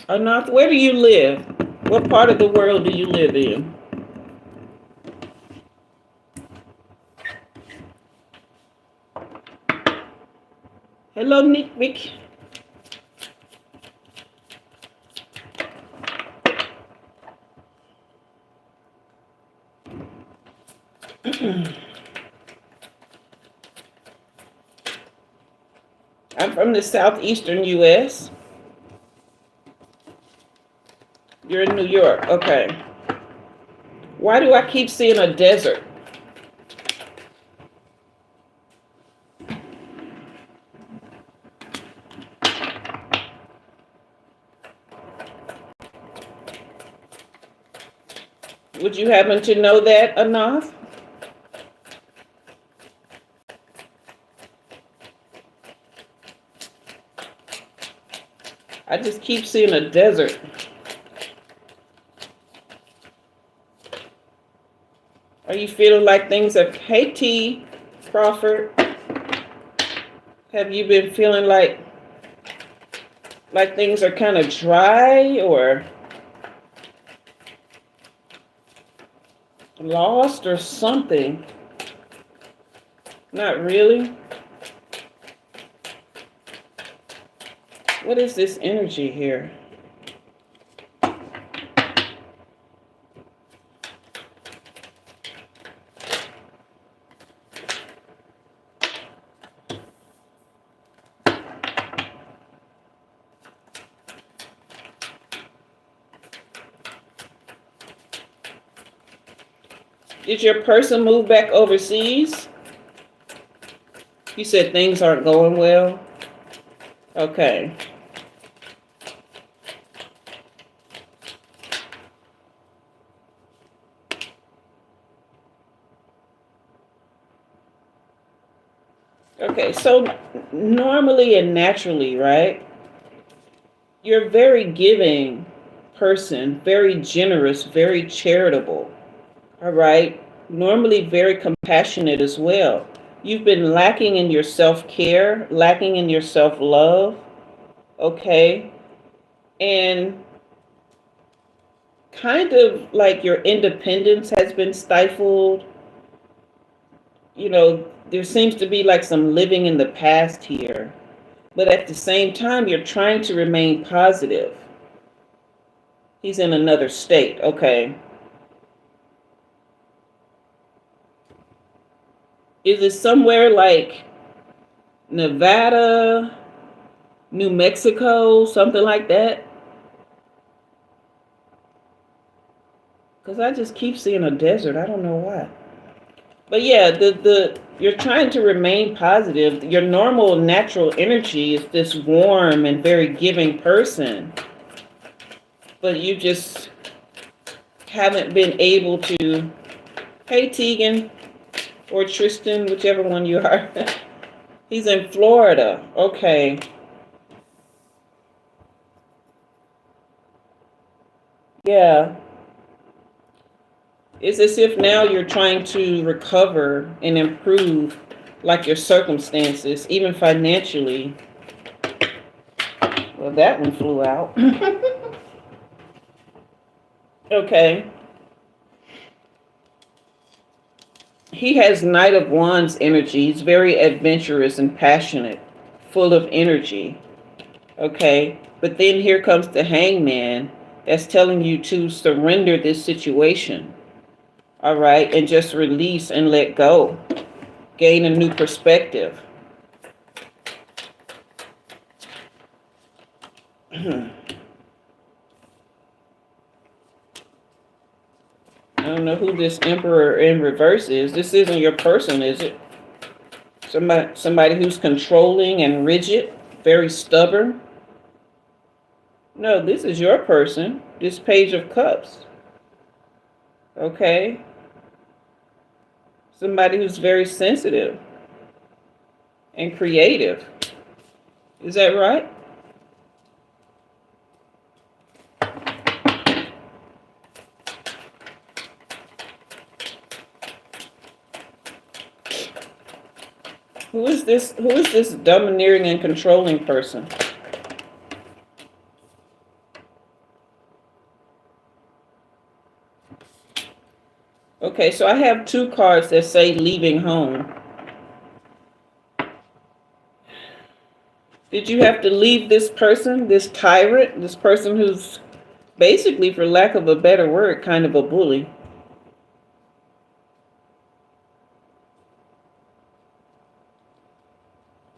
Anath, where do you live? What part of the world do you live in? Hello, Nick. I'm from the southeastern U.S. You're in New York. Okay. Why do I keep seeing a desert? Would you happen to know that, Anath? I just keep seeing a desert. Are you feeling like things have... Hey, T. Crawford. Have you been feeling like things are kind of dry or lost or something? Not really. What is this energy here? Did your person move back overseas? You said things aren't going well. Okay. Okay, so normally and naturally, right? You're a very giving person, very generous, very charitable. All right. Normally very compassionate as well. You've been lacking in your self-care, lacking in your self-love, okay? And kind of like your independence has been stifled. You know, there seems to be like some living in the past here. But at the same time, you're trying to remain positive. He's in another state, okay. Is it somewhere like Nevada, New Mexico, something like that? Because I just keep seeing a desert. I don't know why. But yeah, you're trying to remain positive. Your normal natural energy is this warm and very giving person. But you just haven't been able to. Hey, Tegan, or Tristan, whichever one you are. He's in Florida. Okay. Yeah. It's as if now you're trying to recover and improve, like your circumstances, even financially. Well, that one flew out. Okay. He has Knight of Wands energy. He's very adventurous and passionate, full of energy. Okay. But then here comes the Hangman that's telling you to surrender this situation. All right. And just release and let go. Gain a new perspective. I don't know who this Emperor in reverse is. This isn't your person, is it? Somebody who's controlling and rigid, very stubborn. No, this is your person. This Page of Cups. Okay. Somebody who's very sensitive and creative. Is that right? Who is this domineering and controlling person? Okay, so I have two cards that say leaving home. Did you have to leave this person, this tyrant, this person who's basically, for lack of a better word, kind of a bully?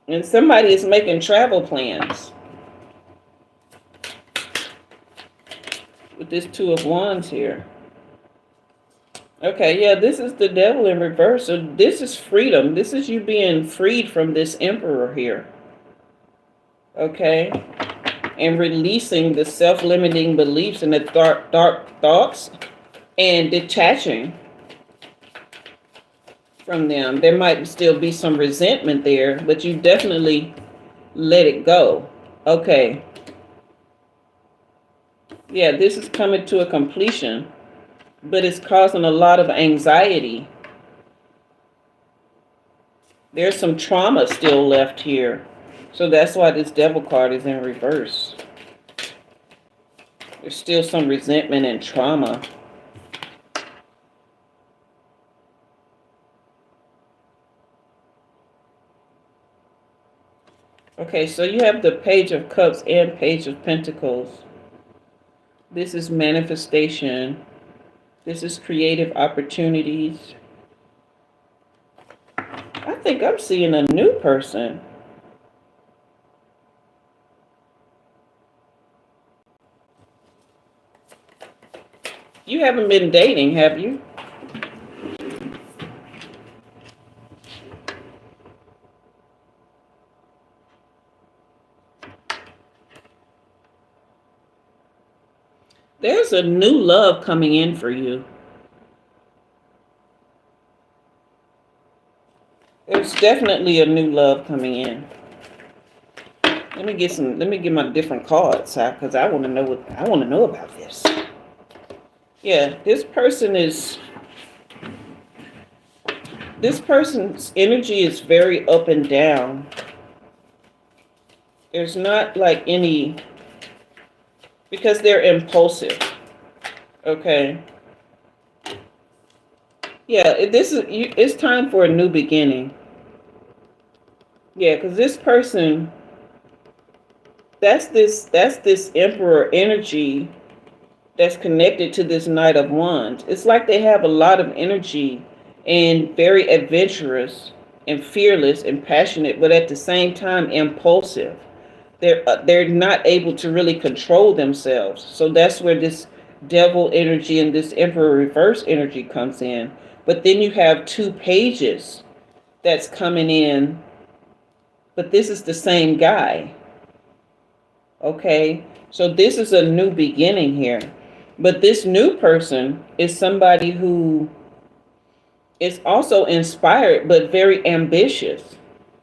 And somebody is making travel plans with this Two of Wands here. Okay, yeah, this is the Devil in reverse. So this is freedom. This is you being freed from this Emperor here. Okay? And releasing the self-limiting beliefs and the dark thoughts and detaching from them. There might still be some resentment there, but you definitely let it go. Okay. Yeah, this is coming to a completion, but it's causing a lot of anxiety. There's some trauma still left here. So that's why this Devil card is in reverse. There's still some resentment and trauma. Okay, so you have the Page of Cups and Page of Pentacles. This is manifestation. This is creative opportunities. I think I'm seeing a new person. You haven't been dating, have you? There's a new love coming in for you. There's definitely a new love coming in. Let me get my different cards, because I want to know about this. Yeah, this person is this person's energy is very up and down. There's not like any, because they're impulsive. Okay. Yeah, it's time for a new beginning. Yeah, because this person, that's this emperor energy that's connected to this Knight of Wands. It's like they have a lot of energy and very adventurous and fearless and passionate, but at the same time impulsive. They're not able to really control themselves. So that's where this devil energy and this emperor reverse energy comes in. But then you have two pages that's coming in, but this is the same guy. Okay, so this is a new beginning here. But this new person is somebody who is also inspired, but very ambitious.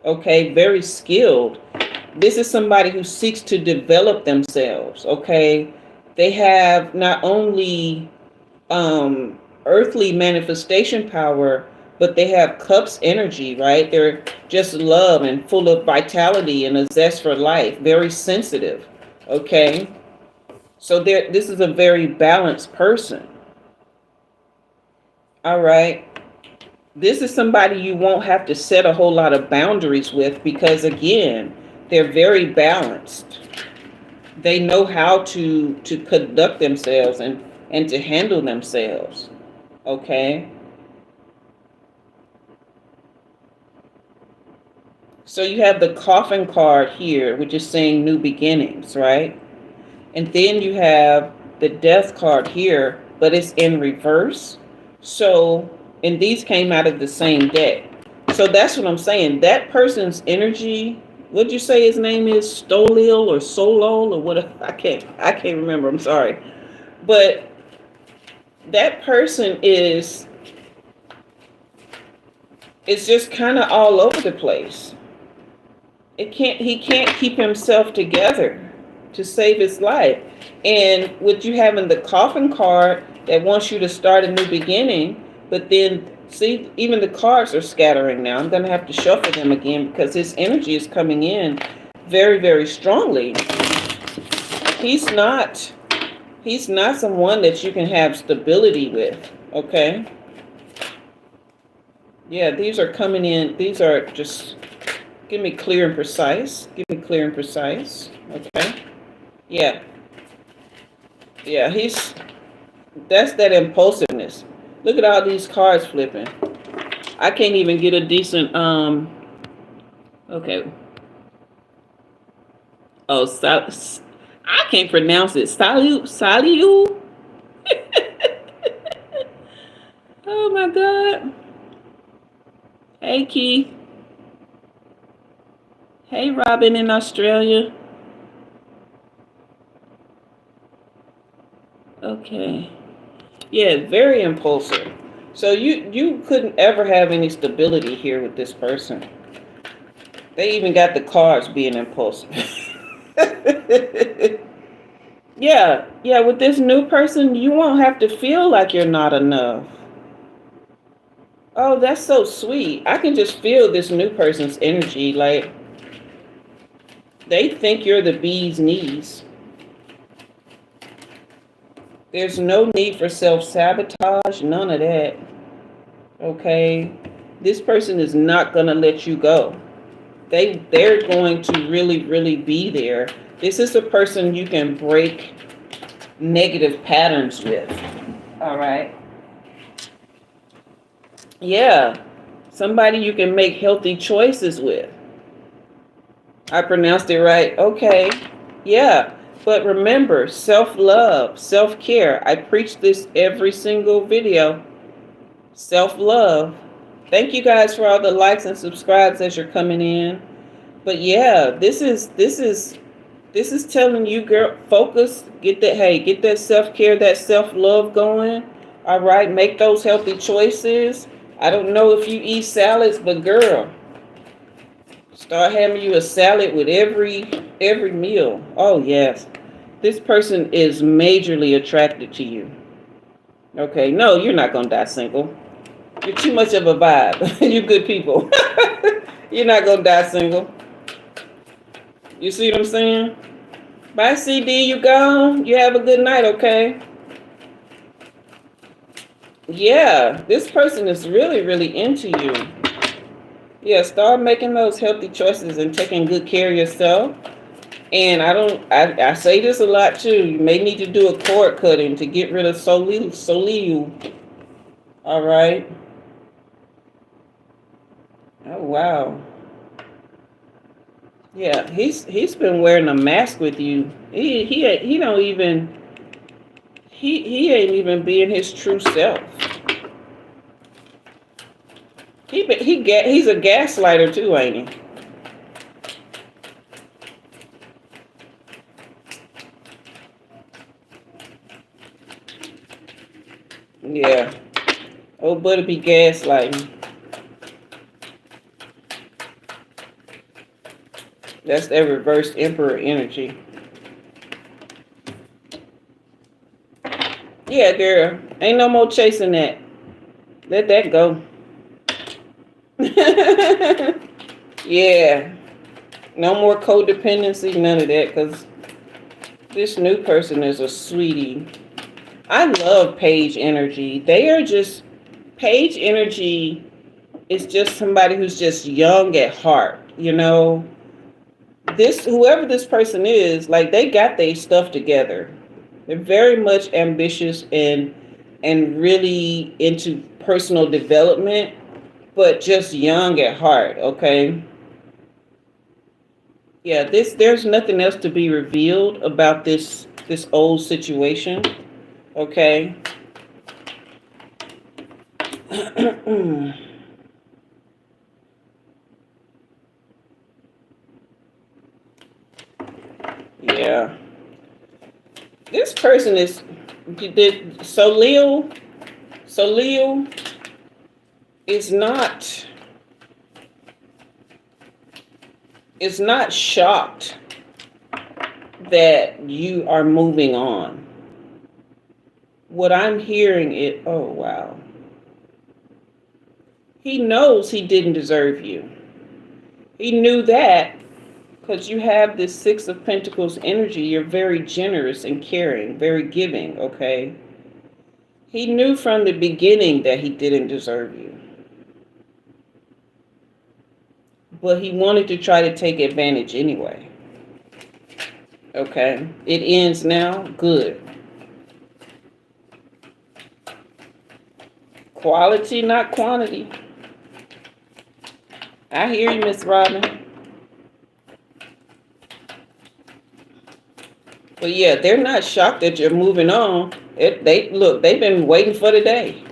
Okay, very skilled. This is somebody who seeks to develop themselves. Okay, they have not only earthly manifestation power, but they have cups energy, right? They're just love and full of vitality and a zest for life, very sensitive. Okay, so this is a very balanced person. All right, this is somebody you won't have to set a whole lot of boundaries with, because again, they're very balanced. They know how to conduct themselves and to handle themselves. Okay, so you have the coffin card here, which is saying new beginnings, right? And then you have the death card here, but it's in reverse. So, and these came out of the same deck. So that's what I'm saying. That person's energy, what'd you say his name is? Stolil or Solol or what? I can't remember. I'm sorry. But that person is just kind of all over the place. He can't keep himself together to save his life. And with you having the coffin card that wants you to start a new beginning, but then see, even the cards are scattering now. I'm going to have to shuffle them again because his energy is coming in very, very strongly. He's not someone that you can have stability with. Okay. Yeah, these are coming in. These are just, give me clear and precise. Give me clear and precise. Okay. Yeah. Yeah, that's that impulsiveness. Look at all these cards flipping. I can't even get a decent, okay. Oh, I can't pronounce it. Saliu? Oh my God. Hey, Keith. Hey, Robin in Australia. Okay. Yeah, very impulsive. So you couldn't ever have any stability here with this person. They even got the cards being impulsive. Yeah, with this new person, you won't have to feel like you're not enough. Oh, that's so sweet. I can just feel this new person's energy. Like, they think you're the bee's knees. There's no need for self-sabotage, none of that. Okay? This person is not going to let you go. They're going to really, really be there. This is a person you can break negative patterns with. All right? Yeah. Somebody you can make healthy choices with. I pronounced it right. Okay. Yeah. But remember, self-love, self-care. I preach this every single video. Self-love. Thank you guys for all the likes and subscribes as you're coming in. But yeah, this is telling you, girl, focus, get that self-care, that self-love going. All right, make those healthy choices. I don't know if you eat salads, but girl, start having you a salad with every meal. Oh yes. This person is majorly attracted to you. Okay, no, you're not going to die single. You're too much of a vibe. You good people. You're not gonna die single. You see what I'm saying? Bye, CD. You gone. You have a good night. Okay. Yeah, this person is really, really into you. Yeah, start making those healthy choices and taking good care of yourself. And I say this a lot too. You may need to do a cord cutting to get rid of soliu. All right. Oh wow. Yeah, he's been wearing a mask with you. He don't even he ain't even being his true self. He's a gaslighter too, ain't he? Yeah. Oh, buddy be gaslighting. That's that reversed emperor energy. Yeah, girl. Ain't no more chasing that. Let that go. Yeah. No more codependency, none of that, because this new person is a sweetie. I love page energy. Page energy is just somebody who's just young at heart, whoever this person is, like, they got their stuff together. They're very much ambitious and really into personal development, but just young at heart, okay? Yeah, there's nothing else to be revealed about this old situation, okay? Yeah. This person is Leo is not shocked that you are moving on. What I'm hearing is, oh wow. He knows he didn't deserve you. He knew that because you have this Six of Pentacles energy. You're very generous and caring, very giving, okay? He knew from the beginning that he didn't deserve you. But he wanted to try to take advantage anyway. Okay? It ends now. Good. Quality, not quantity. I hear you, Miss Robin. But yeah, they're not shocked that you're moving on. They've been waiting for the day.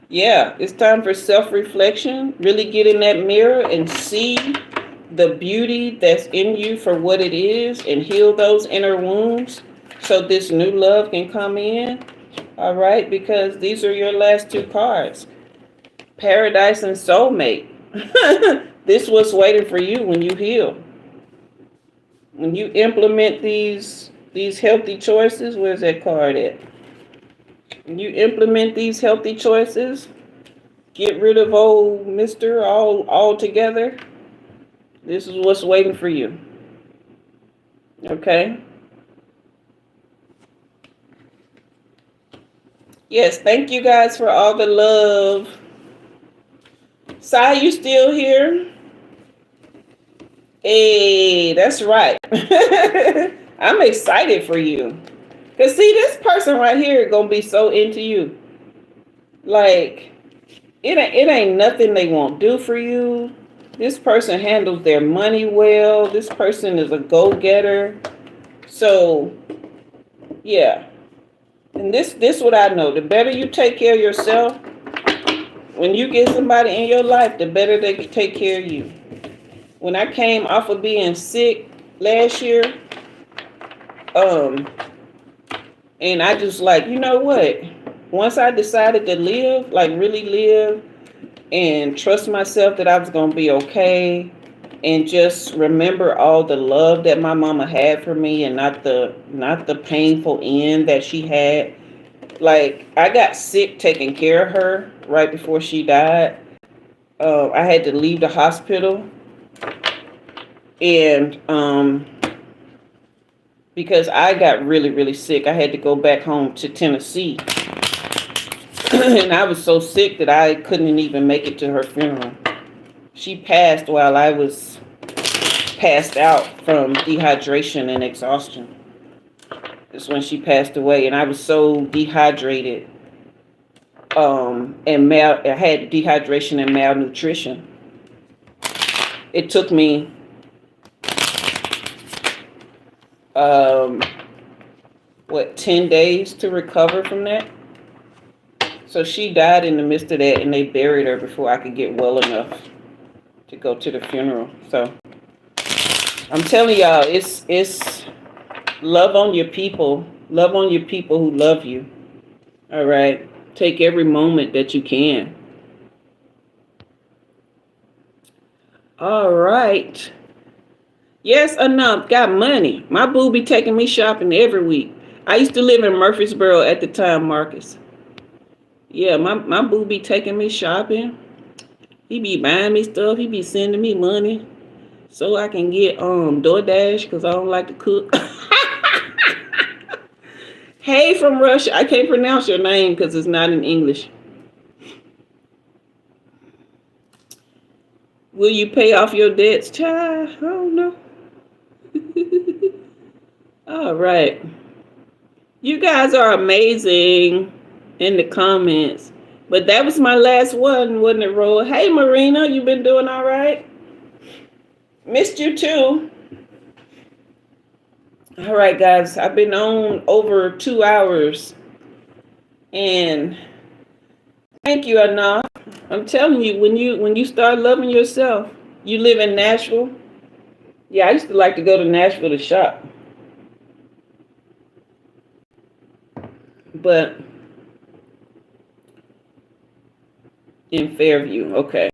Yeah, it's time for self-reflection. Really get in that mirror and see the beauty that's in you for what it is and heal those inner wounds so this new love can come in. All right, because these are your last two cards. Paradise and soulmate. This was waiting for you when you heal. When you implement these healthy choices, where's that card at? When you implement these healthy choices, get rid of old Mr. all together. This is what's waiting for you. Okay? Yes, thank you guys for all the love. Sai, you still here? Hey, that's right. I'm excited for you. Because see, this person right here gonna be so into you. Like, it ain't nothing they won't do for you. This person handles their money well. This person is a go-getter. So, yeah. And this what I know. The better you take care of yourself, when you get somebody in your life, the better they take care of you. When I came off of being sick last year, and I just like, you know what? Once I decided to live, like really live, and trust myself that I was going to be okay, and just remember all the love that my mama had for me and not the painful end that she had, Like, I got sick taking care of her right before she died. I had to leave the hospital, and because I got really, really sick, I had to go back home to Tennessee. And I was so sick that I couldn't even make it to her funeral. She passed while I was passed out from dehydration and exhaustion. That's when she passed away, and I was so dehydrated. I had dehydration and malnutrition. It took me 10 days to recover from that. So she died in the midst of that, and they buried her before I could get well enough to go to the funeral. So I'm telling y'all, it's love on your people. Love on your people who love you. All right. Take every moment that you can. All right. Yes, enough. Got money. My boo be taking me shopping every week. I used to live in Murfreesboro at the time, Marcus. Yeah, my boo be taking me shopping. He be buying me stuff. He be sending me money so I can get DoorDash because I don't like to cook. Hey from Russia. I can't pronounce your name because it's not in English. Will you pay off your debts, child? I don't know. All right. You guys are amazing in the comments. But that was my last one, wasn't it, Ro? Hey, Marina, you been doing all right? Missed you too. All right, guys. I've been on over 2 hours. And thank you, Anna. I'm telling you, when you start loving yourself, you live in Nashville. Yeah, I used to like to go to Nashville to shop. But in Fairview, okay.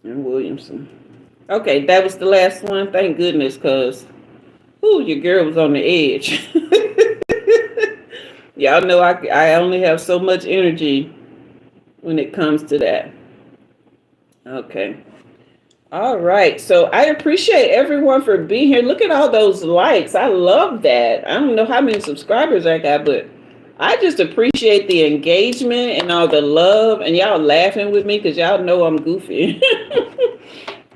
In Williamson. Okay, that was the last one. Thank goodness, because your girl was on the edge. Y'all know I only have so much energy when it comes to that. Okay. All right. So I appreciate everyone for being here. Look at all those likes. I love that. I don't know how many subscribers I got, but I just appreciate the engagement and all the love, and y'all laughing with me because y'all know I'm goofy.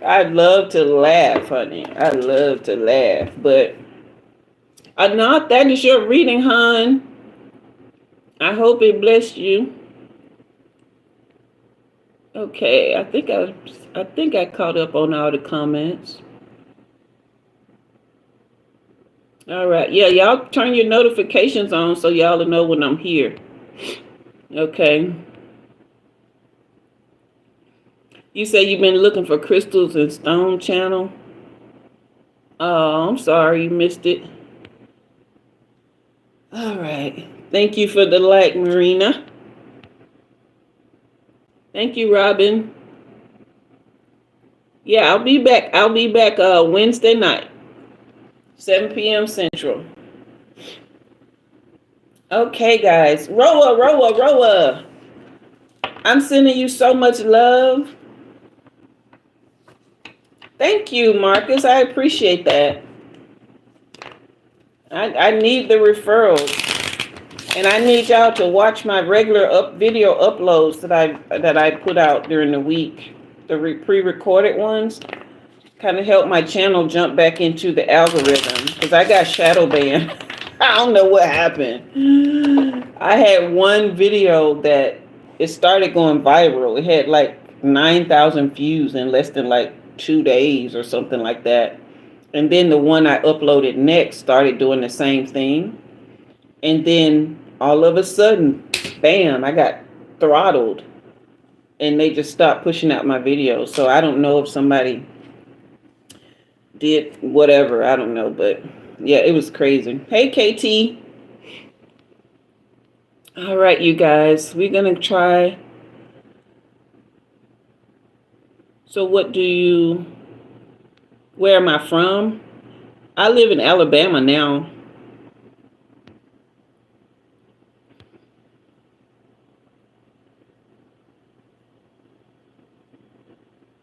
I love to laugh, honey. I love to laugh. But Anat, that is your reading, hon. I hope it blessed you. Okay, I think I caught up on all the comments. All right. Yeah, y'all turn your notifications on so y'all will know when I'm here. Okay. You say you've been looking for crystals and stone channel. Oh, I'm sorry you missed it. All right. Thank you for the like, Marina. Thank you, Robin. Yeah, I'll be back. I'll be back Wednesday night, 7 p.m. Central. Okay, guys. Roa. I'm sending you so much love. Thank you, Marcus. I appreciate that. I need the referrals. And I need y'all to watch my regular video uploads that I put out during the week. The pre-recorded ones kind of help my channel jump back into the algorithm because I got shadow banned. I don't know what happened. I had one video that it started going viral. It had like 9,000 views in less than like 2 days or something like that. And then the one I uploaded next started doing the same thing. And then all of a sudden, bam, I got throttled. And they just stopped pushing out my videos. So I don't know if somebody did whatever. I don't know. But yeah, it was crazy. Hey, KT. All right, you guys. We're going to try. So where am I from? I live in Alabama now.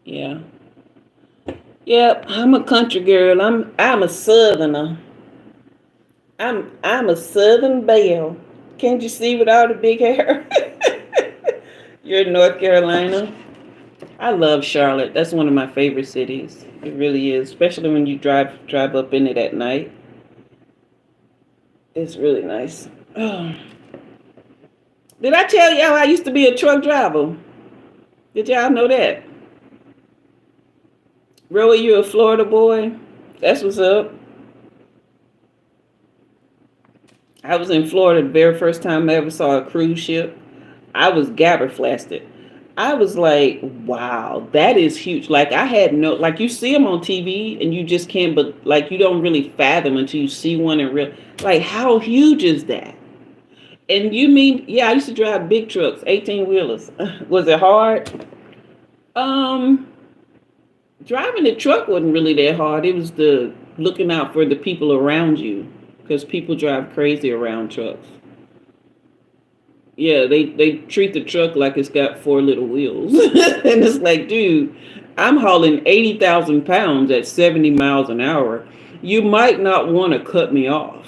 Yeah. Yep, I'm a country girl. I'm a southerner. I'm a southern belle. Can't you see with all the big hair? You're in North Carolina. I love Charlotte. That's one of my favorite cities. It really is, especially when you drive up in it at night. It's really nice. Oh. Did I tell y'all I used to be a truck driver? Did y'all know that? Roy, you a Florida boy? That's what's up. I was in Florida the very first time I ever saw a cruise ship. I was gabberflasted. I was like, wow, that is huge. Like I had no, like you see them on TV and you just can't, but like you don't really fathom until you see one in real. Like how huge is that? And you mean, yeah, I used to drive big trucks, 18 wheelers. Was it hard? Um, Driving the truck wasn't really that hard. It was the looking out for the people around you because people drive crazy around trucks. Yeah, they treat the truck like it's got four little wheels. And it's like, dude, I'm hauling 80,000 pounds at 70 miles an hour. You might not want to cut me off.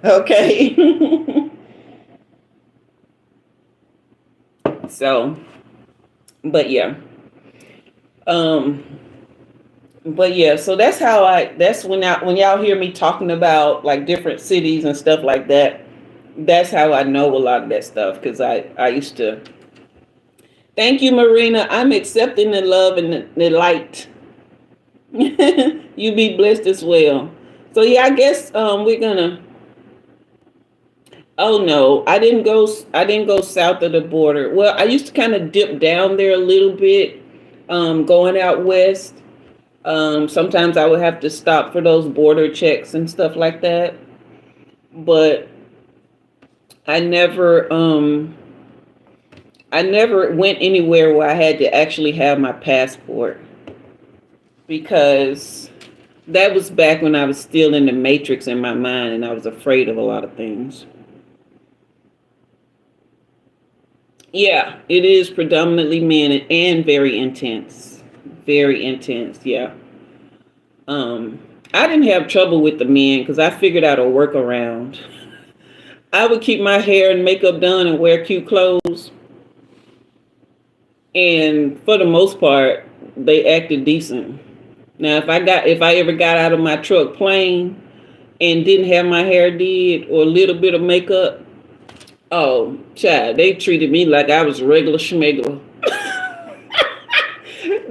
Okay. So, but yeah. Um, but yeah, so that's how that's when y'all hear me talking about like different cities and stuff like that. That's how I know a lot of that stuff because I used to. Thank you, Marina. I'm accepting the love and the light. You be blessed as well. So yeah, I guess we're gonna. Oh no, I didn't go south of the border. Well, I used to kind of dip down there a little bit, going out west. Sometimes I would have to stop for those border checks and stuff like that. But I never um I never went anywhere where I had to actually have my passport because that was back when I was still in the matrix in my mind and I was afraid of a lot of things. Yeah, it is predominantly men and very intense. Very intense, yeah. Um, I didn't have trouble with the men because I figured out a workaround. I would keep my hair and makeup done and wear cute clothes. And for the most part, they acted decent. Now, if I ever got out of my truck plain and didn't have my hair did or a little bit of makeup, oh, child, they treated me like I was regular schmegler.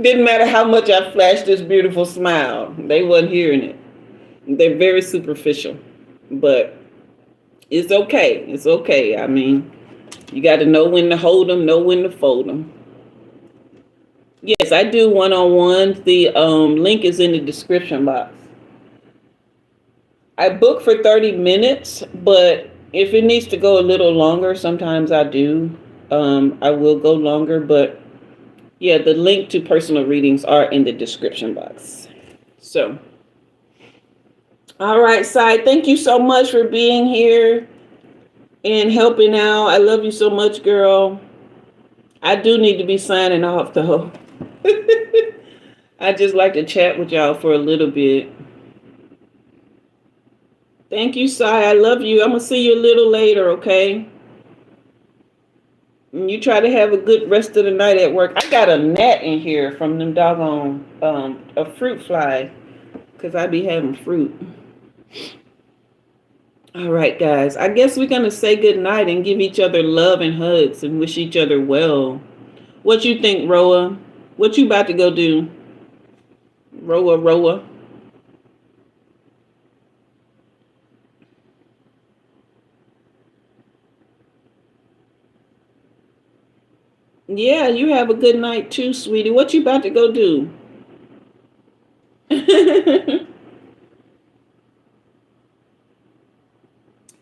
Didn't matter how much I flashed this beautiful smile. They wasn't hearing it. They're very superficial. But it's okay. It's okay. I mean, you got to know when to hold them, know when to fold them. Yes, I do one-on-ones. The link is in the description box. I book for 30 minutes, but if it needs to go a little longer, sometimes I do. I will go longer, but yeah, the link to personal readings are in the description box. So, all right, Sai, thank you so much for being here and helping out. I love you so much, girl. I do need to be signing off, though. I just like to chat with y'all for a little bit. Thank you, Sai. I love you. I'm going to see you a little later, okay? And you try to have a good rest of the night at work. I got a gnat in here from them doggone a fruit fly because I be having fruit. All right, guys. I guess we're going to say good night and give each other love and hugs and wish each other well. What you think, Roa? What you about to go do? Roa. Yeah, you have a good night too, sweetie. What you about to go do?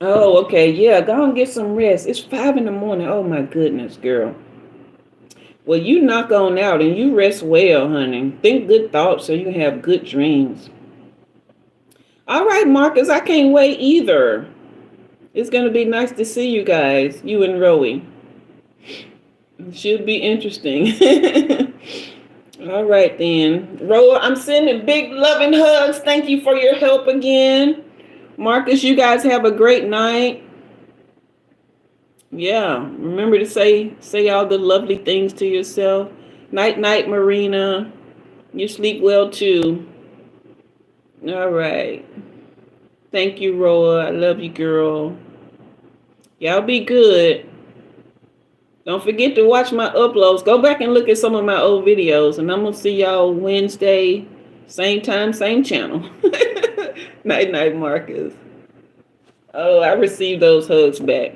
Oh, okay. Yeah, go and get some rest. It's 5 in the morning. Oh my goodness, girl. Well, you knock on out and you rest well, honey. Think good thoughts so you can have good dreams. All right, Marcus, I can't wait either. It's going to be nice to see you guys, you and Rowie. Should be interesting. All right then. Roa, I'm sending big loving hugs. Thank you for your help again. Marcus, you guys have a great night. Yeah, remember to say all the lovely things to yourself. Night night, Marina. You sleep well too. All right. Thank you, Roa. I love you, girl. Y'all be good. Don't forget to watch my uploads. Go back and look at some of my old videos, and I'm gonna see y'all Wednesday, same time, same channel. Night night, Marcus. Oh, I received those hugs back.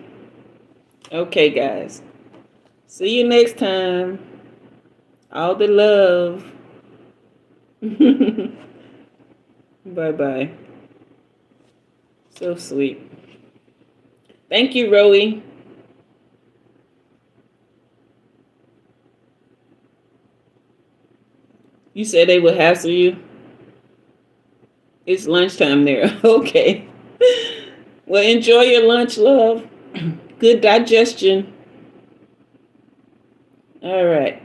Okay, guys. See you next time. All the love. Bye-bye. So sweet. Thank you, Rowie. You said they would hassle you? It's lunchtime there. Okay. Well, enjoy your lunch, love. Good digestion. All right.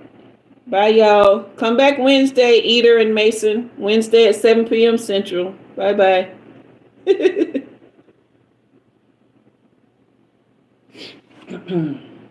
Bye, y'all. Come back Wednesday, Eater and Mason. Wednesday at 7 p.m. Central. Bye-bye.